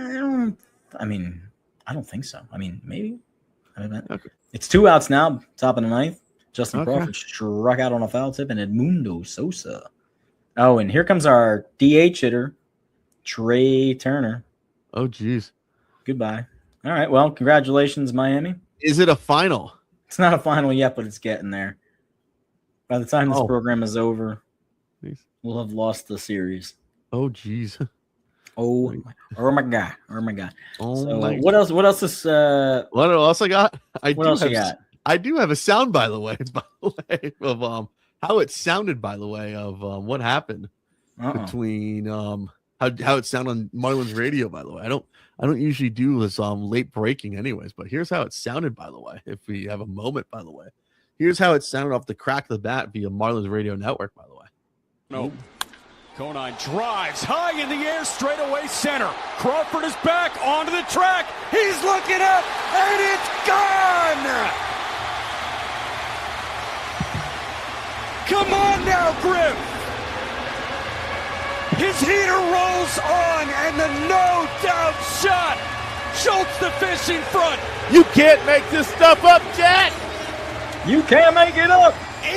I don't think so. I mean, maybe. Okay. It's 2 outs now, top of the 9th. Justin Crawford struck out on a foul tip, and Edmundo Sosa. Oh, and here comes our DH hitter, Trey Turner. Oh, geez. Goodbye. All right. Well, congratulations, Miami. Is it a final? It's not a final yet, but it's getting there. By the time this program is over, we'll have lost the series. Oh, geez. Oh my God. Oh, what else? What else is? What else I got? What else you got? I do have a sound, by the way, of how it sounded, by the way, of what happened between how it sounded on Marlins radio, by the way. I don't usually do this late breaking anyways, but here's how it sounded, by the way, if we have a moment, by the way. Here's how it sounded off the crack of the bat via Marlins radio network, by the way. No. Conine drives high in the air, straight away center. Crawford is back onto the track. He's looking up, and it's gone! Come on now, Griff! His heater rolls on, and the no-doubt shot. Schultz the fish in front. You can't make this stuff up, Jack! You can't make it up!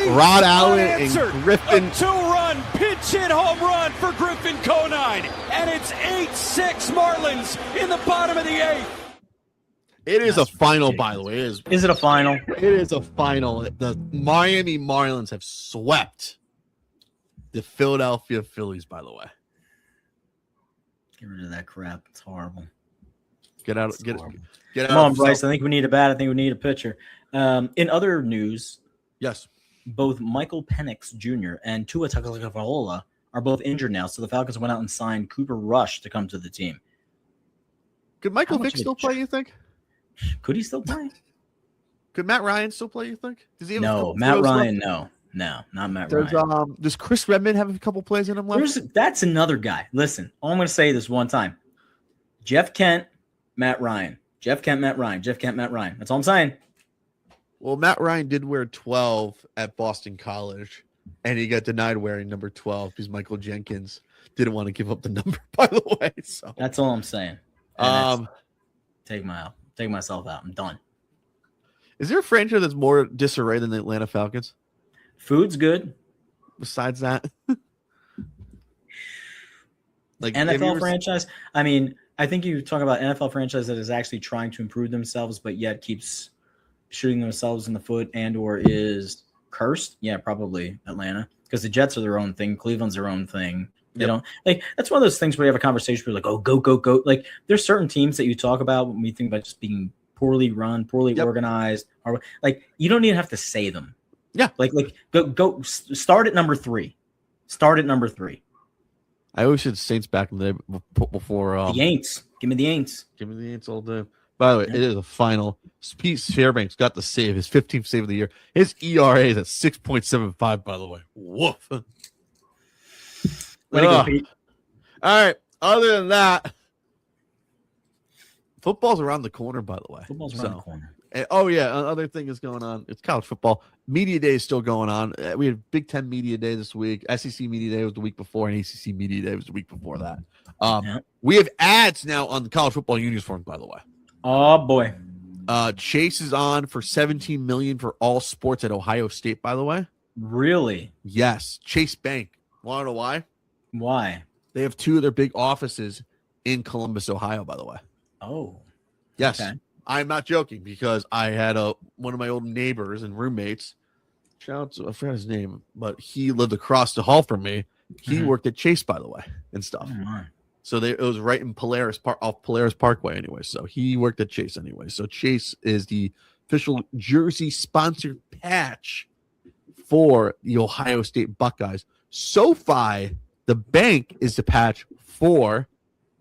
Rod Allen and Griffin. A 2-run pinch-hit home run for Griffin Conine, and it's 8-6 Marlins in the bottom of the 8th. It is a final, by the way. Is it a final? It is a final. The Miami Marlins have swept the Philadelphia Phillies, by the way. Get rid of that crap. It's horrible. Get out. Get out. Come on, Bryce. I think we need a bat. I think we need a pitcher. In other news, yes, both Michael Penix Jr. and Tua Tagovailoa are both injured now, so the Falcons went out and signed Cooper Rush to come to the team. Could Michael Vick still play, you think? Could he still play? Could Matt Ryan still play, you think? Does he have Matt Ryan, no, not Matt Ryan. Does Chris Redmond have a couple plays in him left? That's another guy. Listen, all I'm going to say this one time. Jeff Kent, Matt Ryan. Jeff Kent, Matt Ryan. Jeff Kent, Matt Ryan. That's all I'm saying. Well, Matt Ryan did wear 12 at Boston College, and he got denied wearing number 12 because Michael Jenkins didn't want to give up the number, by the way. So that's all I'm saying. Take myself out. I'm done. Is there a franchise that's more disarray than the Atlanta Falcons? Food's good. Besides that, like NFL franchise. I mean, I think you talk about NFL franchise that is actually trying to improve themselves, but yet keeps shooting themselves in the foot and or is cursed. Yeah, probably Atlanta, because the Jets are their own thing. Cleveland's their own thing. They don't like. That's one of those things where you have a conversation where you're like, oh, go. Like there's certain teams that you talk about when we think about just being poorly run, poorly organized, or like you don't even have to say them. Yeah, like go start at number 3. Start at number 3. I always said Saints back in the day before. The Aints. Give me the Aints. Give me the Aints all day. By the way, it is a final. Pete Fairbanks got the save, his 15th save of the year. His ERA is at 6.75, by the way. Woof. Way to go, Pete. All right. Other than that, football's around the corner, by the way. Football's around the corner. And, other thing is going on. It's college football. Media Day is still going on. We had Big Ten Media Day this week. SEC Media Day was the week before, and ACC Media Day was the week before that. We have ads now on the college football uniforms, by the way. Oh, boy. Chase is on for $17 million for all sports at Ohio State, by the way. Really? Yes. Chase Bank. Want to know why? Why? They have 2 of their big offices in Columbus, Ohio, by the way. Oh. Yes. Okay. I'm not joking because I had one of my old neighbors and roommates. Shout out to, I forgot his name, but he lived across the hall from me. He worked at Chase, by the way, and stuff. So it was right in Polaris off Polaris Parkway anyway. So he worked at Chase anyway. So Chase is the official jersey sponsored patch for the Ohio State Buckeyes. SoFi, the bank, is the patch for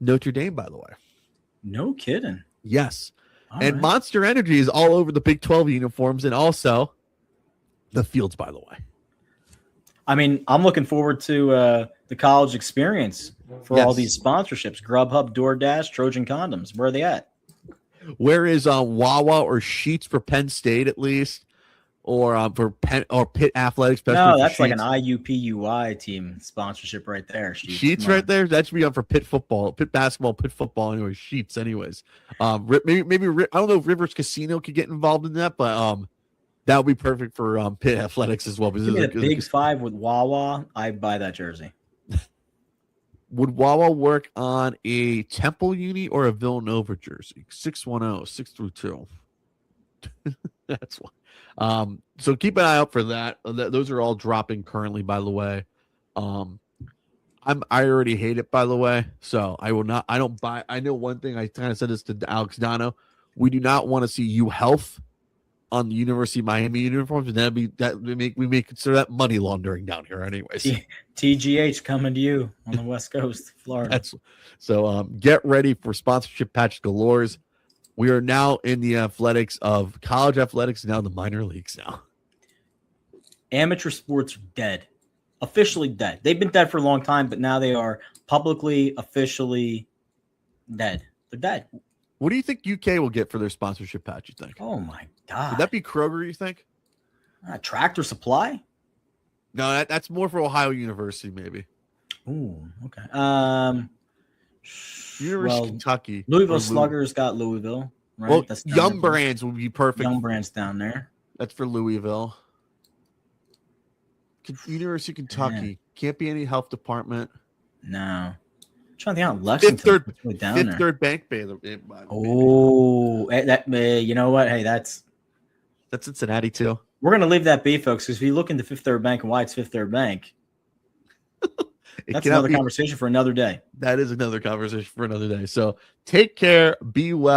Notre Dame, by the way. No kidding. Yes. All and right. Monster Energy is all over the Big 12 uniforms and also the fields, by the way. I mean, I'm looking forward to the college experience for all these sponsorships. Grubhub, DoorDash, Trojan Condoms. Where are they at? Where is Wawa or Sheets for Penn State at least? Or for Penn or Pitt Athletics? No, that's like an IUPUI team sponsorship right there. Sheets right there. That should be on for Pitt football, Pitt basketball, Pitt football. Anyway, Sheets. Anyways, maybe I don't know if Rivers Casino could get involved in that, but that would be perfect for Pitt Athletics as well. Give me the Big 5 with Wawa. I'd buy that jersey. Would Wawa work on a Temple uni or a Villanova jersey? 610, 6 through 2. That's one. So keep an eye out for that. Those are all dropping currently, by the way. I already hate it, by the way. So I don't buy. I know one thing. I kind of said this to Alex Dono. We do not want to see UHealth on the University of Miami uniforms, and we may consider that money laundering down here, anyways. TGH coming to you on the West Coast, Florida. So get ready for sponsorship patch galores. We are now in the athletics of college athletics, now the minor leagues now. Amateur sports are dead. Officially dead. They've been dead for a long time, but now they are publicly, officially dead. They're dead. What do you think UK will get for their sponsorship patch, you think? Oh, my God. Would that be Kroger, you think? Tractor Supply? No, that's more for Ohio University, maybe. Ooh, okay. University of Kentucky. Louisville Sluggers got Louisville, right? Well, That's Young Brands would be perfect. Young Brands down there. That's for Louisville. University of Kentucky. Can't be any health department. No. I'm trying to think out Lexington. Fifth Third Bank Bay. Oh, you know what? Hey, that's Cincinnati too. We're going to leave that be, folks, because if you look into Fifth Third Bank and why it's Fifth Third Bank, that's another conversation for another day. That is another conversation for another day. So take care. Be well.